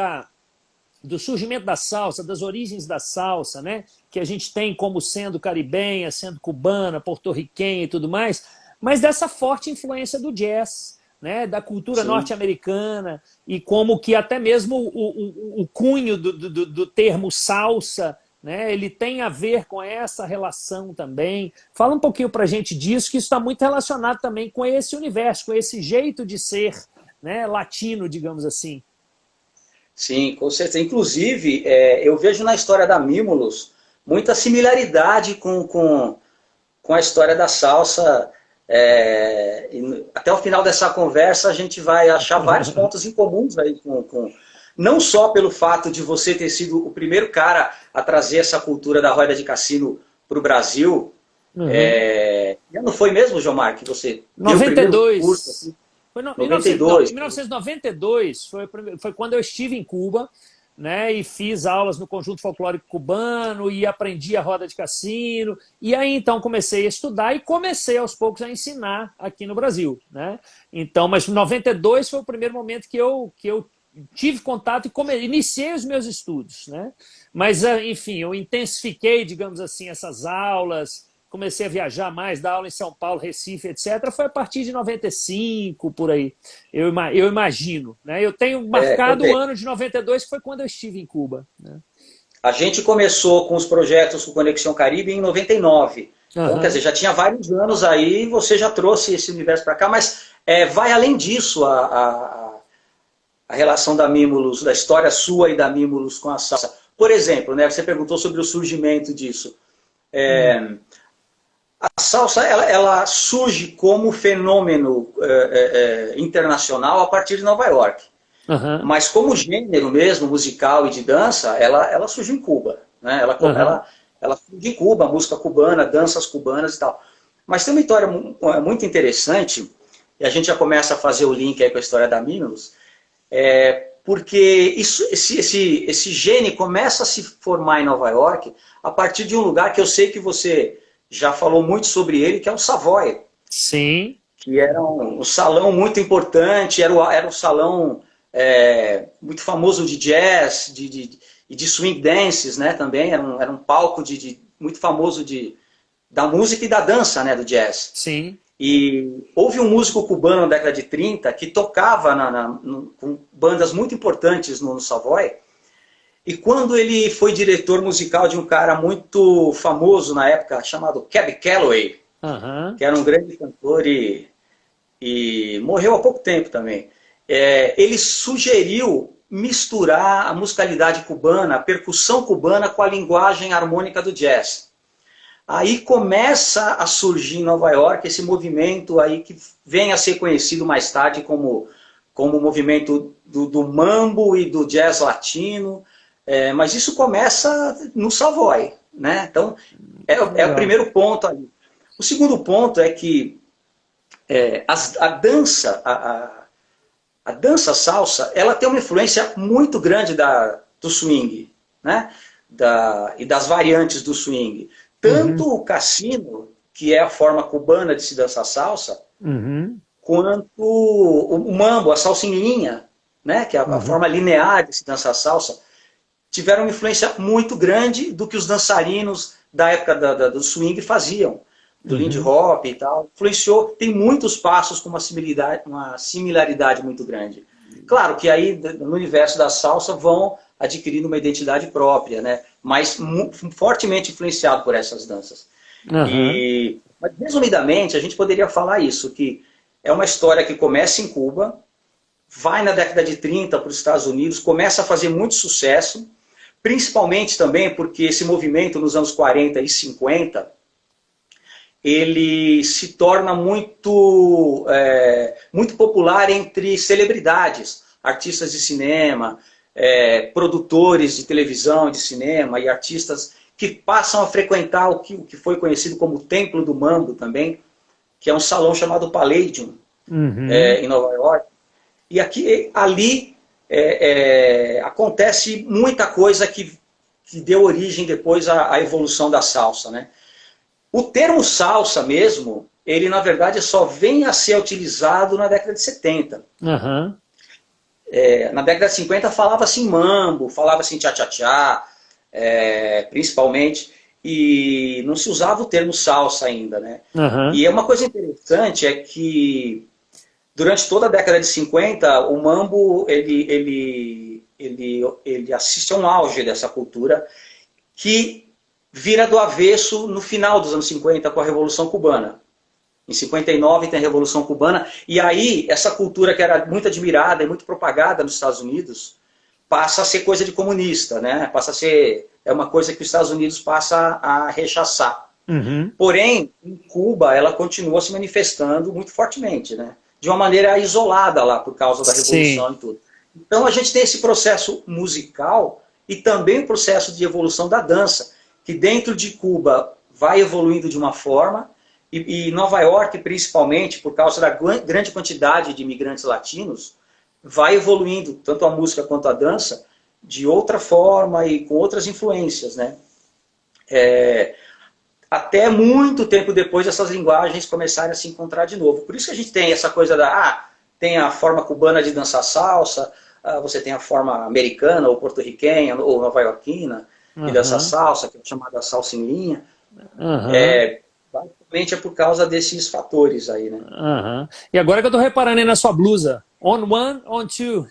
Speaker 1: do surgimento da salsa, das origens da salsa, né? Que a gente tem como sendo caribenha, sendo cubana, porto-riquenha e tudo mais, mas dessa forte influência do jazz, né, da cultura norte-americana, e como que até mesmo o cunho do termo salsa, né, ele tem a ver com essa relação também. Fala um pouquinho para a gente disso, que isso está muito relacionado também com esse universo, com esse jeito de ser, né, latino, digamos assim.
Speaker 2: Sim, com certeza. Inclusive, eu vejo na história da Mimulus muita similaridade com a história da salsa. Até o final dessa conversa a gente vai achar vários pontos em comuns aí não só pelo fato de você ter sido o primeiro cara a trazer essa cultura da roda de cassino para o Brasil,
Speaker 1: Uhum.
Speaker 2: Não foi mesmo, Jomar, que você deu o primeiro curso?
Speaker 1: 92.
Speaker 2: Assim?
Speaker 1: Foi no, 1900, não,
Speaker 2: 92.
Speaker 1: 1992 foi quando eu estive em Cuba, né, e fiz aulas no Conjunto Folclórico Cubano e aprendi a roda de cassino. E aí então comecei a estudar e comecei aos poucos a ensinar aqui no Brasil, né? Então, mas 92 foi o primeiro momento que eu tive contato e iniciei os meus estudos, né? Mas, enfim, eu intensifiquei, digamos assim, essas aulas, comecei a viajar mais, dar aula em São Paulo, Recife, etc. Foi a partir de 95, por aí, eu imagino, né? Eu tenho
Speaker 2: Quer
Speaker 1: marcado o
Speaker 2: dizer,
Speaker 1: ano de 92, que foi quando eu estive em Cuba, né?
Speaker 2: a gente começou com os projetos com Conexão Caribe em 99. Então, quer dizer,
Speaker 1: Aham.
Speaker 2: já tinha vários anos aí, você já trouxe esse universo para cá, mas vai além disso a relação da Mimulus, da história sua e da Mimulus com a salsa. Por exemplo, né, você perguntou sobre o surgimento disso.
Speaker 1: Hum.
Speaker 2: A salsa ela surge como fenômeno internacional a partir de Nova York.
Speaker 1: Aham.
Speaker 2: Mas como gênero mesmo, musical e de dança, ela surgiu em Cuba. Né?
Speaker 1: Aham.
Speaker 2: Ela surgiu em Cuba, música cubana, danças cubanas e tal. Mas tem uma história muito interessante, e a gente já começa a fazer o link aí com a história da Mimulus, porque esse gene começa a se formar em Nova York a partir de um lugar que eu sei que você já falou muito sobre ele, que é o Savoy,
Speaker 1: Sim.
Speaker 2: que era um salão muito importante, era um salão muito famoso de jazz e de swing dances, né, também, era um palco muito famoso da música e da dança, né, do jazz.
Speaker 1: Sim.
Speaker 2: E houve um músico cubano na década de 30 que tocava com bandas muito importantes no Savoy, e quando ele foi diretor musical de um cara muito famoso na época, chamado Cab Calloway,
Speaker 1: Aham.
Speaker 2: que era um grande cantor e morreu há pouco tempo também, ele sugeriu misturar a musicalidade cubana, a percussão cubana com a linguagem harmônica do jazz. Aí começa a surgir em Nova York esse movimento aí que vem a ser conhecido mais tarde como o movimento do mambo e do jazz latino, mas isso começa no Savoy, né? Então é o
Speaker 1: Legal.
Speaker 2: primeiro ponto ali. O segundo ponto é que a dança, a dança salsa, ela tem uma influência muito grande do swing, né? E das variantes do swing. Tanto
Speaker 1: Uhum.
Speaker 2: o cassino, que é a forma cubana de se dançar salsa,
Speaker 1: Uhum.
Speaker 2: quanto o mambo, a salsa em linha, né? Que é a
Speaker 1: Uhum.
Speaker 2: forma linear de se dançar salsa, tiveram uma influência muito grande do que os dançarinos da época do swing faziam, do Lindy
Speaker 1: Uhum.
Speaker 2: Hop e tal. Influenciou, tem muitos passos com uma similaridade muito grande. Claro que aí, no universo da salsa, vão adquirindo uma identidade própria, né? Mas fortemente influenciado por essas danças.
Speaker 1: Aham.
Speaker 2: Mas, resumidamente, a gente poderia falar isso, que é uma história que começa em Cuba, vai na década de 30 para os Estados Unidos, começa a fazer muito sucesso, principalmente também porque esse movimento nos anos 40 e 50, ele se torna muito popular entre celebridades, artistas de cinema, produtores de televisão e de cinema e artistas que passam a frequentar o que foi conhecido como o Templo do Mambo também, que é um salão chamado Palladium,
Speaker 1: Uhum.
Speaker 2: em Nova York. E ali acontece muita coisa que deu origem depois à evolução da salsa, né? O termo salsa mesmo, ele na verdade só vem a ser utilizado na década de 70.
Speaker 1: Aham.
Speaker 2: Na década de 50 falava-se em mambo, falava-se em tchá-tchá-tchá, principalmente, e não se usava o termo salsa ainda, né?
Speaker 1: Aham.
Speaker 2: E uma coisa interessante é que durante toda a década de 50, o mambo ele assiste a um auge dessa cultura que vira do avesso no final dos anos 50 com a Revolução Cubana. Em 59 tem a Revolução Cubana, e aí essa cultura que era muito admirada e muito propagada nos Estados Unidos passa a ser coisa de comunista, né? Passa a ser uma coisa que os Estados Unidos passa a rechaçar.
Speaker 1: Uhum.
Speaker 2: Porém, em Cuba, ela continua se manifestando muito fortemente, né? De uma maneira isolada lá, por causa da
Speaker 1: Sim.
Speaker 2: Revolução e tudo. Então, a gente tem esse processo musical e também o processo de evolução da dança, que dentro de Cuba vai evoluindo de uma forma, e Nova York, principalmente, por causa da grande quantidade de imigrantes latinos, vai evoluindo, tanto a música quanto a dança, de outra forma e com outras influências, né? Até muito tempo depois essas linguagens começarem a se encontrar de novo. Por isso que a gente tem essa coisa tem a forma cubana de dançar salsa, você tem a forma americana, ou porto-riquenha, ou nova-iorquina, de dançar salsa, que é chamada salsa em linha. Basicamente é por causa desses fatores aí, né?
Speaker 1: E agora que eu tô reparando aí na sua blusa, on one, on two.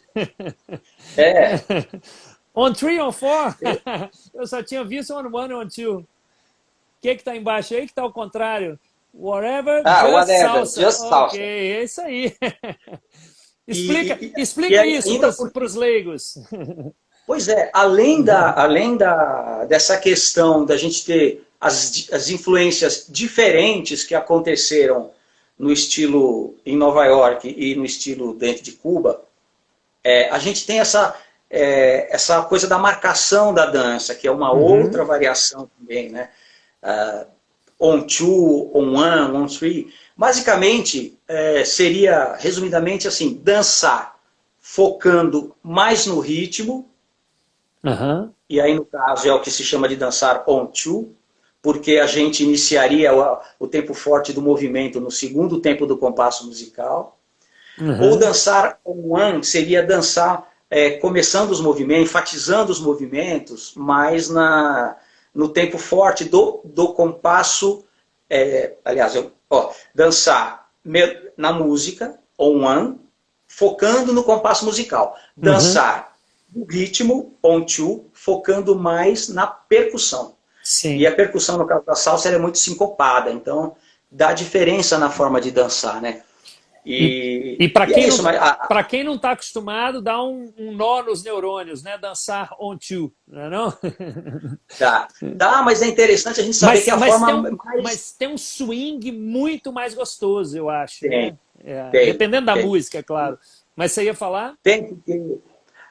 Speaker 1: On three, on four. Eu só tinha visto on one, on two. O que tá embaixo aí que tá ao contrário? Whatever, just
Speaker 2: whatever,
Speaker 1: salsa.
Speaker 2: just salsa.
Speaker 1: Ok, é isso aí. Explica
Speaker 2: e
Speaker 1: isso para os leigos.
Speaker 2: Pois é, dessa questão da gente ter as influências diferentes que aconteceram no estilo em Nova York e no estilo dentro de Cuba, a gente tem essa coisa da marcação da dança, que é uma outra variação também, né? On two, on one, on three. Basicamente, seria, resumidamente, assim, dançar focando mais no ritmo, e aí no caso é o que se chama de dançar on two, porque a gente iniciaria o tempo forte do movimento no segundo tempo do compasso musical. Ou dançar on one seria dançar começando os movimentos, enfatizando os movimentos, mas no tempo forte do compasso, dançar na música, on one, focando no compasso musical. Dançar no ritmo, on two, focando mais na percussão.
Speaker 1: Sim.
Speaker 2: E a percussão, no caso da salsa, é muito sincopada, então dá diferença na forma de dançar, né?
Speaker 1: E para quem não está acostumado, dá um nó nos neurônios, né? Dançar on two, não é não?
Speaker 2: Dá, mas é interessante a gente saber que a forma
Speaker 1: mas tem um swing muito mais gostoso, eu acho.
Speaker 2: Tem,
Speaker 1: né? Dependendo da música, é claro. Mas você ia falar?
Speaker 2: Tem.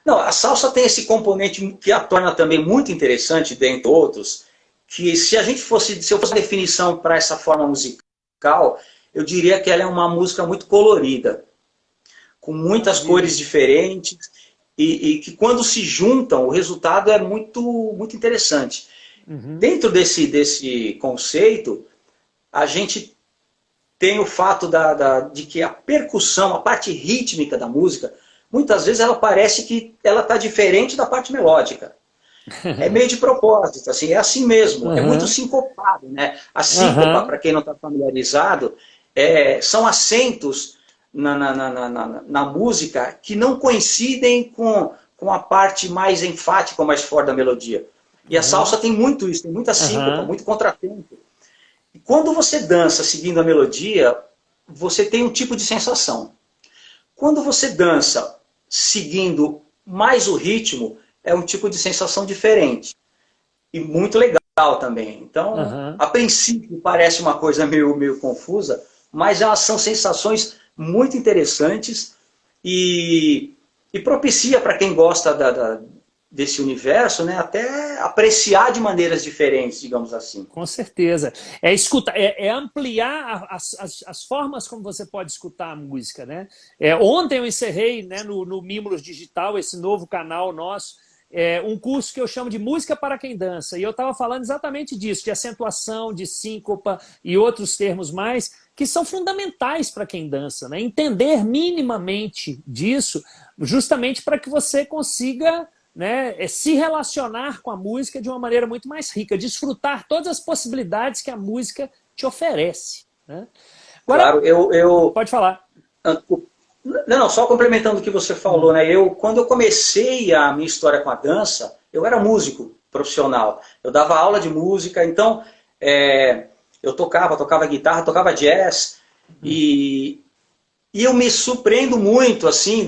Speaker 2: Não, a salsa tem esse componente que a torna também muito interessante, dentre outros, que se eu fosse definição para essa forma musical, eu diria que ela é uma música muito colorida, com muitas cores diferentes, e que quando se juntam, o resultado é muito, muito interessante. Dentro desse conceito, a gente tem o fato de que a percussão, a parte rítmica da música, muitas vezes ela parece que ela está diferente da parte melódica. É meio de propósito, assim, é assim mesmo, é muito sincopado, né? A síncopa, para quem não está familiarizado, são acentos na música que não coincidem com a parte mais enfática ou mais forte da melodia. E a salsa tem muito isso, tem muita síncopa, muito contratempo. E quando você dança seguindo a melodia, você tem um tipo de sensação. Quando você dança seguindo mais o ritmo, é um tipo de sensação diferente. E muito legal também. Então, a princípio parece uma coisa meio confusa, mas são sensações muito interessantes e propicia para quem gosta desse universo, né, até apreciar de maneiras diferentes, digamos assim.
Speaker 1: Com certeza. É escutar, ampliar as formas como você pode escutar a música, né? Ontem eu encerrei, né, no Mimos Digital, esse novo canal nosso, um curso que eu chamo de Música para quem dança. E eu estava falando exatamente disso, de acentuação, de síncopa e outros termos mais, que são fundamentais para quem dança, né? Entender minimamente disso, justamente para que você consiga, né, se relacionar com a música de uma maneira muito mais rica, desfrutar todas as possibilidades que a música te oferece. Né? Agora,
Speaker 2: claro,
Speaker 1: pode falar.
Speaker 2: Não, só complementando o que você falou, né? Quando eu comecei a minha história com a dança, eu era músico profissional. Eu dava aula de música, então eu tocava guitarra, tocava jazz, e eu me surpreendo muito, assim,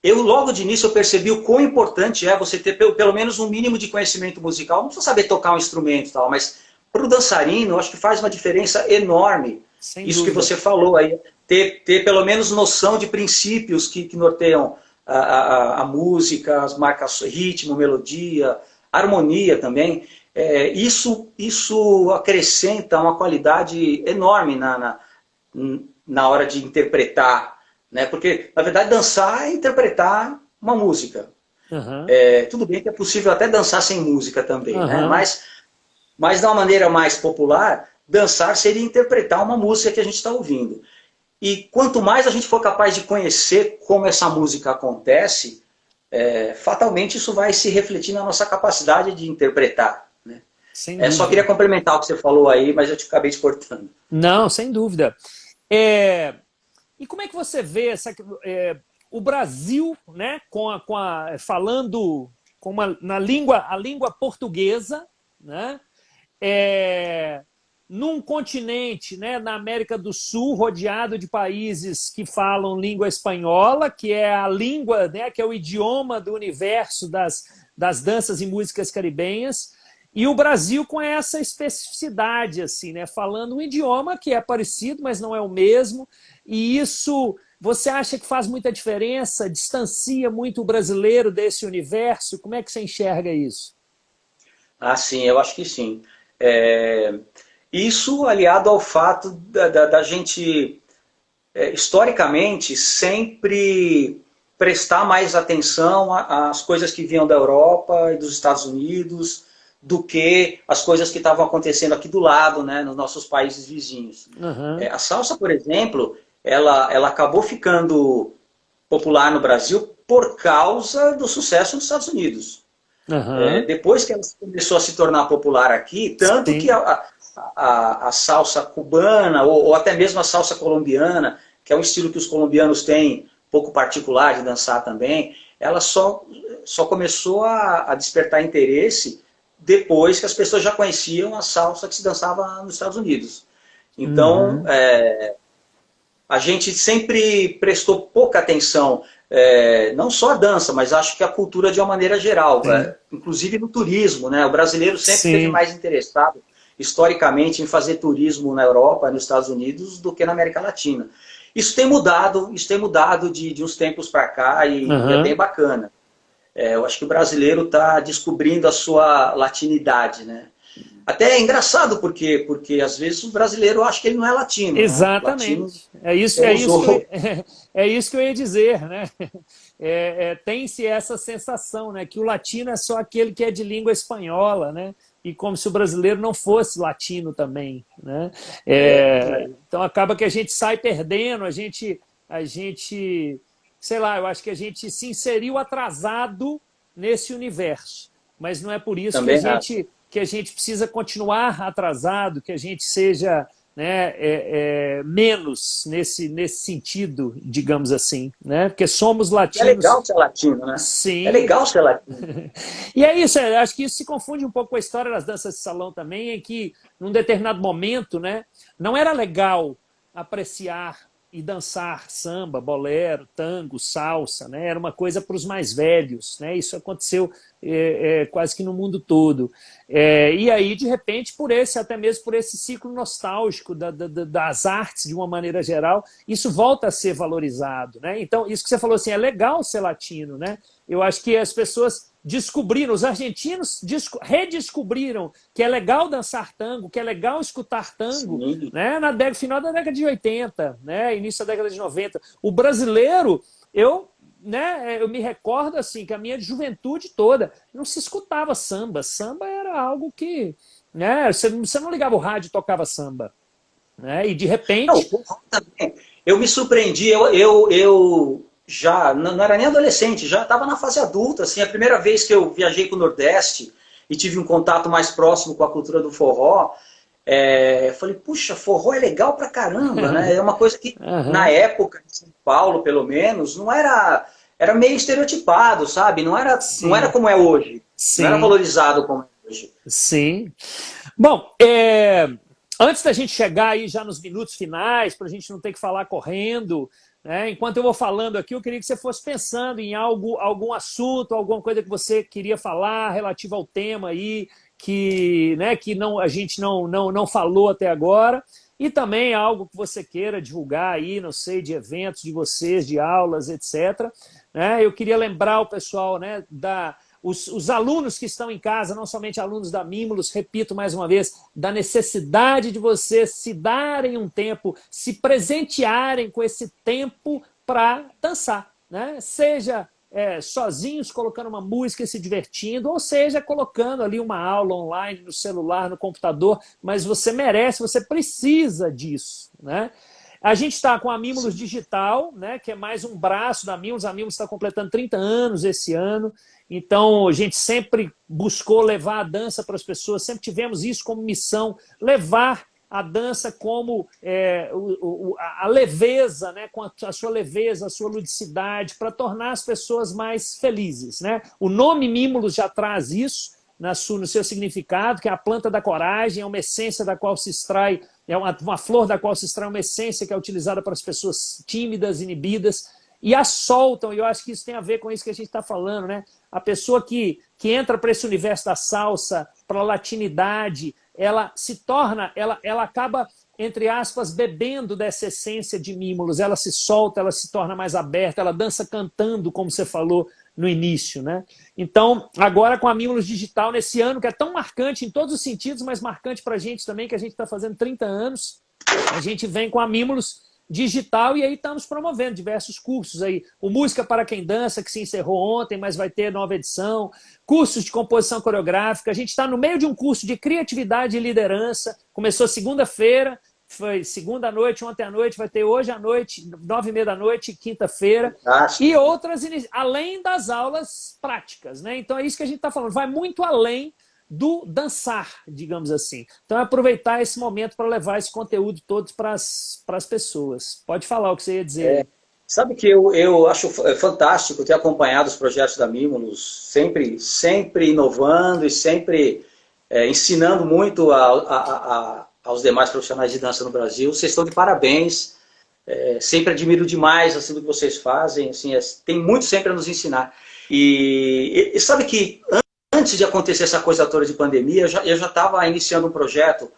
Speaker 2: logo de início eu percebi o quão importante é você ter pelo menos um mínimo de conhecimento musical. Não precisa saber tocar um instrumento e tal, mas para o dançarino eu acho que faz uma diferença enorme.
Speaker 1: Sem
Speaker 2: isso
Speaker 1: dúvida.
Speaker 2: Que você falou aí, ter pelo menos noção de princípios que norteiam a música, as marcas, ritmo, melodia, harmonia também. Isso acrescenta uma qualidade enorme na hora de interpretar, né? Porque, na verdade, dançar é interpretar uma música.
Speaker 1: Uhum.
Speaker 2: Tudo bem que é possível até dançar sem música também,
Speaker 1: Uhum.
Speaker 2: né? Mas, de uma maneira mais popular, dançar seria interpretar uma música que a gente está ouvindo. E quanto mais a gente for capaz de conhecer como essa música acontece, fatalmente isso vai se refletir na nossa capacidade de interpretar, né?
Speaker 1: Sem dúvida.
Speaker 2: Só queria complementar o que você falou aí, mas eu te acabei te cortando.
Speaker 1: Não, sem dúvida. E como é que você vê o Brasil, né, falando na a língua portuguesa, né, num continente, né, na América do Sul, rodeado de países que falam língua espanhola, que é a língua, né, que é o idioma do universo das danças e músicas caribenhas, e o Brasil com essa especificidade, assim, né, falando um idioma que é parecido, mas não é o mesmo, e isso você acha que faz muita diferença, distancia muito o brasileiro desse universo? Como é que você enxerga isso?
Speaker 2: Ah, sim, eu acho que sim. Isso aliado ao fato da gente, historicamente, sempre prestar mais atenção às coisas que vinham da Europa e dos Estados Unidos do que as coisas que estavam acontecendo aqui do lado, né, nos nossos países vizinhos.
Speaker 1: Uhum.
Speaker 2: A salsa, por exemplo, ela acabou ficando popular no Brasil por causa do sucesso nos Estados Unidos.
Speaker 1: Uhum.
Speaker 2: Depois que ela começou a se tornar popular aqui, tanto
Speaker 1: Sim.
Speaker 2: que a salsa cubana, ou até mesmo a salsa colombiana, que é um estilo que os colombianos têm um pouco particular de dançar também, ela só começou a despertar interesse depois que as pessoas já conheciam a salsa que se dançava nos Estados Unidos. Então,
Speaker 1: Uhum.
Speaker 2: a gente sempre prestou pouca atenção, não só à dança, mas acho que à cultura de uma maneira geral,
Speaker 1: Sim.
Speaker 2: inclusive no turismo, né? O brasileiro sempre esteve
Speaker 1: Sim.
Speaker 2: mais interessado, historicamente, em fazer turismo na Europa, nos Estados Unidos, do que na América Latina. Isso tem mudado de uns tempos para cá e é bem
Speaker 1: Uhum.
Speaker 2: bacana. Eu acho que o brasileiro está descobrindo a sua latinidade, né? Até é engraçado, porque às vezes o brasileiro acha que ele não é latino, né? O latino
Speaker 1: Exatamente. É isso,
Speaker 2: usou.
Speaker 1: é isso que eu ia dizer, né? Tem-se essa sensação, né? Que o latino é só aquele que é de língua espanhola, né? E como se o brasileiro não fosse latino também, né? Então acaba que a gente sai perdendo, a gente, sei lá, eu acho que a gente se inseriu atrasado nesse universo, mas não é por isso
Speaker 2: Também acho.
Speaker 1: que a gente precisa continuar atrasado, que a gente seja, né, menos nesse sentido, digamos assim, né? Porque somos
Speaker 2: É legal
Speaker 1: latinos,
Speaker 2: ser latino, né? É
Speaker 1: sim.
Speaker 2: legal ser latino.
Speaker 1: E é isso, acho que isso se confunde um pouco com a história das danças de salão também, em que, num determinado momento, né, não era legal apreciar e dançar samba, bolero, tango, salsa, né? Era uma coisa para os mais velhos, né? Isso aconteceu quase que no mundo todo. E aí, de repente, até mesmo por esse ciclo nostálgico das artes, de uma maneira geral, isso volta a ser valorizado, né? Então, isso que você falou assim, é legal ser latino, né? Eu acho que as pessoas descobriram, os argentinos redescobriram que é legal dançar tango, que é legal escutar tango,
Speaker 2: Sim.
Speaker 1: né? Final da década de 80, né? Início da década de 90. O brasileiro, eu me recordo assim que a minha juventude toda não se escutava samba. Samba era algo que, né? Você não ligava o rádio e tocava samba, né? E de
Speaker 2: Não,
Speaker 1: repente,
Speaker 2: também. Eu me surpreendi, eu já não era nem adolescente, já estava na fase adulta. Assim, a primeira vez que eu viajei para o Nordeste e tive um contato mais próximo com a cultura do forró, falei, puxa, forró é legal pra caramba, né? É uma coisa que, na
Speaker 1: uhum,
Speaker 2: época, em São Paulo, pelo menos, não era, era meio estereotipado, sabe? Não era
Speaker 1: sim,
Speaker 2: como é hoje, não era
Speaker 1: sim,
Speaker 2: valorizado como é hoje.
Speaker 1: sim. Bom, antes da gente chegar aí já nos minutos finais, para a gente não ter que falar correndo, né? Enquanto eu vou falando aqui, eu queria que você fosse pensando em algum assunto, alguma coisa que você queria falar relativo ao tema aí, que a gente não falou até agora, e também algo que você queira divulgar aí, não sei, de eventos de vocês, de aulas, etc. Né? Eu queria lembrar o pessoal, né, os alunos que estão em casa, não somente alunos da Mimulus, repito mais uma vez, da necessidade de vocês se darem um tempo, se presentearem com esse tempo para dançar, né? Seja sozinhos, colocando uma música e se divertindo, ou seja, colocando ali uma aula online no celular, no computador, mas você merece, você precisa disso, né? A gente está com a Mimulus Digital, né, que é mais um braço da Mimulus. A Mimulus está completando 30 anos esse ano, então a gente sempre buscou levar a dança para as pessoas, sempre tivemos isso como missão, levar a dança como a leveza, né, com a sua leveza, a sua ludicidade, para tornar as pessoas mais felizes, né? O nome Mimulus já traz isso no seu significado, que é a planta da coragem, é uma essência da qual se extrai, é uma flor da qual se extrai uma essência que é utilizada para as pessoas tímidas, inibidas, e a soltam, e eu acho que isso tem a ver com isso que a gente está falando, né? A pessoa que entra para esse universo da salsa, para a latinidade, ela se torna, ela acaba, entre aspas, bebendo dessa essência de Mimulus, ela se solta, ela se torna mais aberta, ela dança cantando, como você falou no início, né? Então, agora com a Mimulus Digital, nesse ano que é tão marcante em todos os sentidos, mas marcante para a gente também, que a gente está fazendo 30 anos, a gente vem com a Mimulus Digital e aí estamos promovendo diversos cursos aí. O Música para Quem Dança, que se encerrou ontem, mas vai ter nova edição. Cursos de composição coreográfica. A gente está no meio de um curso de criatividade e liderança. Começou segunda-feira, foi segunda à noite, ontem à noite, vai ter hoje à noite, 9h30 da noite, quinta-feira. E outras, além das aulas práticas, né? Então é isso que a gente está falando. Vai muito além do dançar, digamos assim. Então é aproveitar esse momento para levar esse conteúdo todo para as pessoas. Pode falar o que você ia dizer.
Speaker 2: Sabe que eu acho fantástico ter acompanhado os projetos da Mimulus, sempre inovando e sempre ensinando muito aos demais profissionais de dança no Brasil. Vocês estão de parabéns, sempre admiro demais assim, o que vocês fazem, assim, tem muito sempre a nos ensinar. E sabe que antes de acontecer essa coisa toda de pandemia, eu já estava iniciando um projeto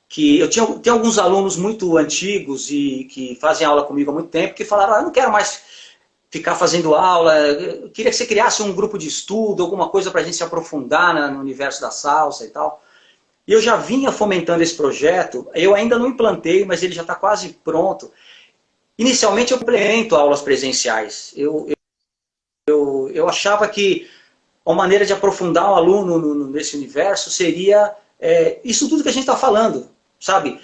Speaker 2: que eu tinha alguns alunos muito antigos e que fazem aula comigo há muito tempo, que falaram, eu não quero mais ficar fazendo aula, eu queria que você criasse um grupo de estudo, alguma coisa para a gente se aprofundar no universo da salsa e tal. E eu já vinha fomentando esse projeto, eu ainda não implantei, mas ele já está quase pronto. Inicialmente eu implemento aulas presenciais. Eu achava que uma maneira de aprofundar o aluno nesse universo seria isso tudo que a gente está falando, sabe?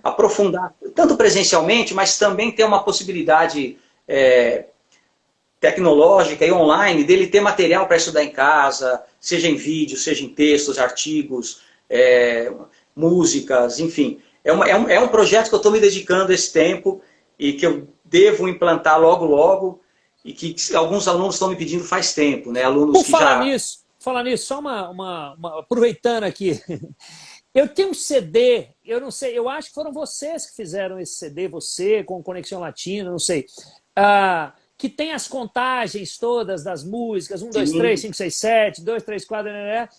Speaker 2: Aprofundar, tanto presencialmente, mas também ter uma possibilidade tecnológica e online dele ter material para estudar em casa, seja em vídeo, seja em textos, artigos, músicas, enfim. É um projeto que eu estou me dedicando esse tempo e que eu devo implantar logo, logo, e que alguns alunos estão me pedindo faz tempo, né? Alunos que
Speaker 1: falar nisso, só aproveitando aqui. Eu tenho um CD, eu não sei, eu acho que foram vocês que fizeram esse CD, você com Conexão Latina, não sei, que tem as contagens todas das músicas, 1, 2, 3, 5, 6, 7, 2, 3, 4, né?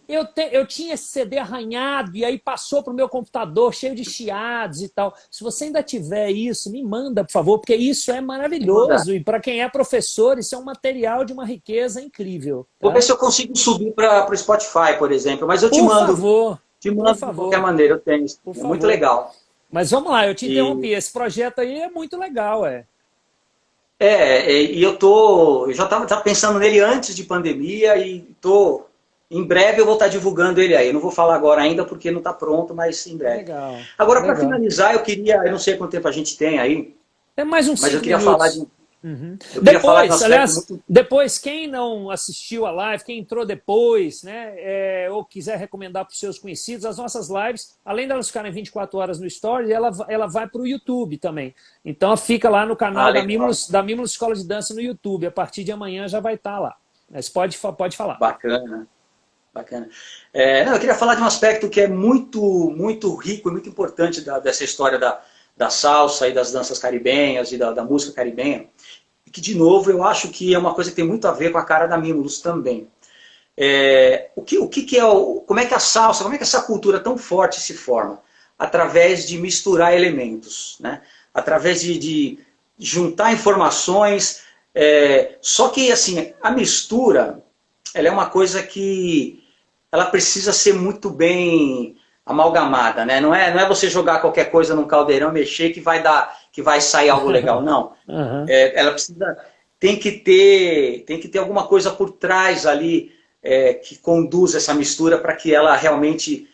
Speaker 1: Eu tinha esse CD arranhado e aí passou para o meu computador cheio de chiados e tal. Se você ainda tiver isso, me manda, por favor, porque isso é maravilhoso e para quem é professor, isso é um material de uma riqueza incrível. Tá?
Speaker 2: Vou ver se eu consigo subir para o Spotify, por exemplo, mas eu te mando.
Speaker 1: Por favor.
Speaker 2: Te mando de qualquer maneira, eu tenho. É muito legal.
Speaker 1: Mas vamos lá, eu te interrompi. Esse projeto aí é muito legal,
Speaker 2: E eu já estava pensando nele antes de pandemia e em breve eu vou estar divulgando ele aí. Eu não vou falar agora ainda porque não está pronto, mas em breve.
Speaker 1: Legal.
Speaker 2: Agora, para finalizar, eu não sei quanto tempo a gente tem aí.
Speaker 1: É mais uns 5 minutos.
Speaker 2: Mas eu queria falar de...
Speaker 1: Depois, quem não assistiu a live, quem entrou depois, né, ou quiser recomendar para os seus conhecidos, as nossas lives, além delas ficarem 24 horas no Story, ela vai para o YouTube também. Então fica lá no canal da Mimulus Escola de Dança no YouTube. A partir de amanhã já vai estar lá. Mas pode falar.
Speaker 2: Bacana. Eu queria falar de um aspecto que é muito, muito rico e muito importante dessa história da salsa e das danças caribenhas e da música caribenha, que, de novo, eu acho que é uma coisa que tem muito a ver com a cara da Mimulus também. Como é que a salsa, como é que essa cultura tão forte se forma? Através de misturar elementos, né? Através de juntar informações, só que, assim, a mistura, ela é uma coisa que ela precisa ser muito bem amalgamada, né? Não é você jogar qualquer coisa num caldeirão, mexer que vai sair algo legal, não.
Speaker 1: Aham.
Speaker 2: Ela precisa, tem que ter alguma coisa por trás ali que conduz essa mistura para que ela realmente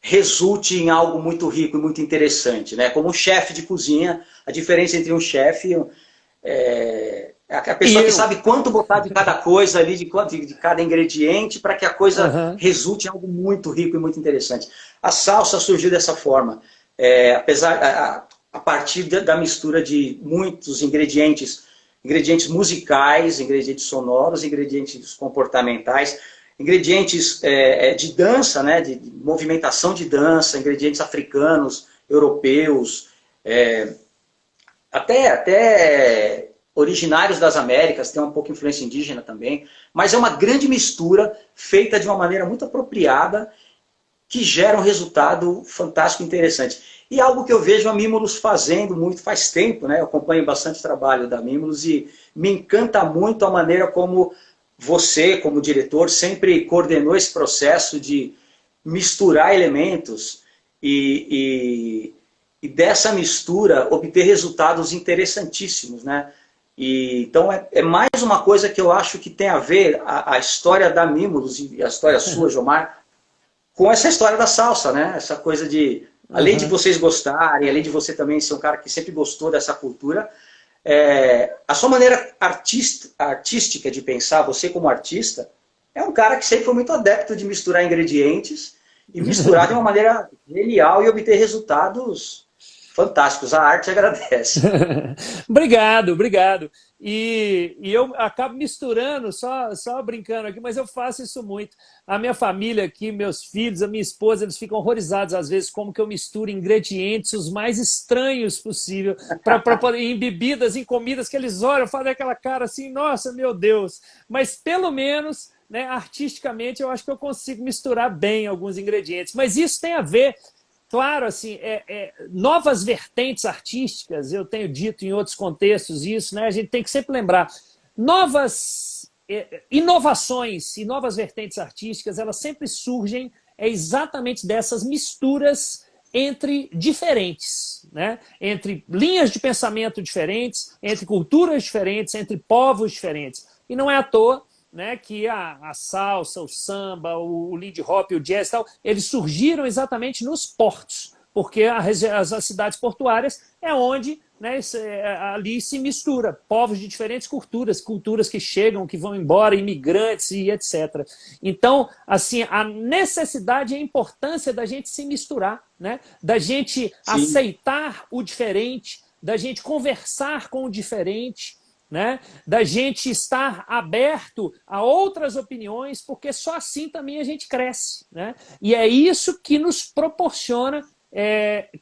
Speaker 2: resulte em algo muito rico e muito interessante, né? Como um chefe de cozinha, a diferença entre um chefe é a pessoa que sabe quanto botar de cada coisa ali, de cada ingrediente, para que a coisa
Speaker 1: Aham.
Speaker 2: resulte em algo muito rico e muito interessante. A salsa surgiu dessa forma, a partir da mistura de muitos ingredientes musicais, ingredientes sonoros, ingredientes comportamentais, ingredientes de dança, né, de movimentação de dança, ingredientes africanos, europeus, até originários das Américas, tem um pouco de influência indígena também, mas é uma grande mistura feita de uma maneira muito apropriada que gera um resultado fantástico e interessante. E algo que eu vejo a Mimulus fazendo muito faz tempo, né? Eu acompanho bastante o trabalho da Mimulus e me encanta muito a maneira como você, como diretor, sempre coordenou esse processo de misturar elementos e dessa mistura obter resultados interessantíssimos, né? Então é mais uma coisa que eu acho que tem a ver a história da Mimulus e a história sua, Jomar, com essa história da salsa, né? Essa coisa de, além de vocês gostarem, além de você também ser um cara que sempre gostou dessa cultura, a sua maneira artística de pensar, você como artista, é um cara que sempre foi muito adepto de misturar ingredientes e misturar de uma maneira genial e obter resultados fantásticos. A arte agradece.
Speaker 1: Obrigado, obrigado. E eu acabo misturando, só brincando aqui, mas eu faço isso muito. A minha família aqui, meus filhos, a minha esposa, eles ficam horrorizados às vezes como que eu misturo ingredientes os mais estranhos possível em bebidas, em comidas que eles olham, fazem aquela cara assim, nossa, meu Deus. Mas pelo menos, né, artisticamente, eu acho que eu consigo misturar bem alguns ingredientes. Mas isso tem a ver. Claro, assim, novas vertentes artísticas, eu tenho dito em outros contextos isso, né? A gente tem que sempre lembrar, novas inovações e novas vertentes artísticas, elas sempre surgem exatamente dessas misturas entre diferentes, né? Entre linhas de pensamento diferentes, entre culturas diferentes, entre povos diferentes. E não é à toa, né, que a salsa, o samba, o Lindy Hop, o jazz, tal, eles surgiram exatamente nos portos, porque as cidades portuárias é onde, né, ali se mistura povos de diferentes culturas que chegam, que vão embora, imigrantes e etc. Então, assim, a necessidade e a importância da gente se misturar, né, da gente aceitar o diferente, da gente conversar com o diferente, né? Da gente estar aberto a outras opiniões, porque só assim também a gente cresce, né? E é isso que nos proporciona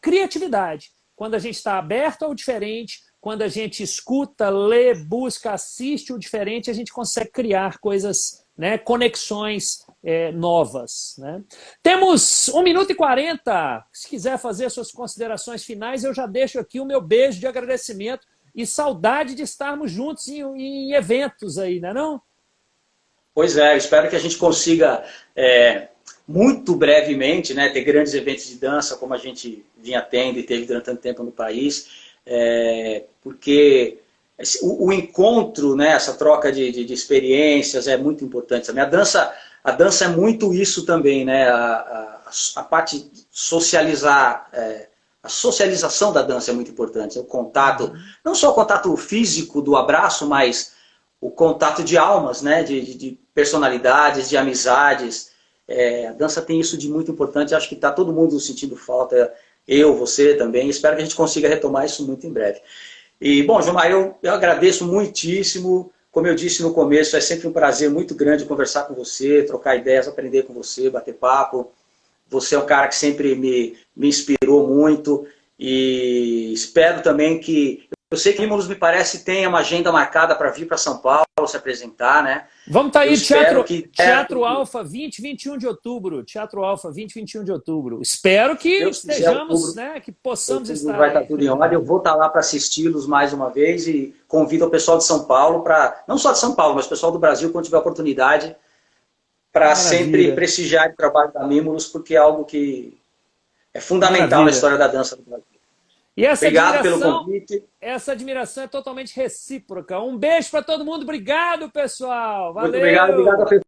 Speaker 1: criatividade. Quando a gente está aberto ao diferente, quando a gente escuta, lê, busca, assiste o diferente, a gente consegue criar coisas, né? Conexões novas, né? Temos 1 minuto e 40. Se quiser fazer suas considerações finais, eu já deixo aqui o meu beijo de agradecimento e saudade de estarmos juntos em eventos aí, não é não?
Speaker 2: Pois é, eu espero que a gente consiga, muito brevemente, né, ter grandes eventos de dança, como a gente vinha tendo e teve durante tanto tempo no país, porque o encontro, né, essa troca de experiências é muito importante também. A dança é muito isso também, né, a parte de socializar, a socialização da dança é muito importante, o contato, não só o contato físico do abraço, mas o contato de almas, né? de personalidades, de amizades. A dança tem isso de muito importante, acho que está todo mundo sentindo falta, eu, você também, espero que a gente consiga retomar isso muito em breve. E, bom, Gilmar, eu agradeço muitíssimo, como eu disse no começo, é sempre um prazer muito grande conversar com você, trocar ideias, aprender com você, bater papo. Você é um cara que sempre me inspirou muito e espero também que... Eu sei que Mimulus, me parece, tem uma agenda marcada para vir para São Paulo se apresentar, né?
Speaker 1: Vamos estar aí, Teatro
Speaker 2: Alfa
Speaker 1: Alfa, 20 e 21 de outubro. Teatro Alfa, 20 e 21 de outubro. Espero que estejamos, né, que possamos estar
Speaker 2: vai estar tudo em ordem. Eu vou estar lá para assisti-los mais uma vez e convido o pessoal de São Paulo para... Não só de São Paulo, mas o pessoal do Brasil, quando tiver oportunidade, para sempre prestigiar o trabalho da Mímulus, porque é algo que é fundamental na história da dança do Brasil.
Speaker 1: E
Speaker 2: Obrigado pelo convite.
Speaker 1: Essa admiração é totalmente recíproca. Um beijo para todo mundo. Obrigado, pessoal. Valeu.
Speaker 2: Muito obrigado a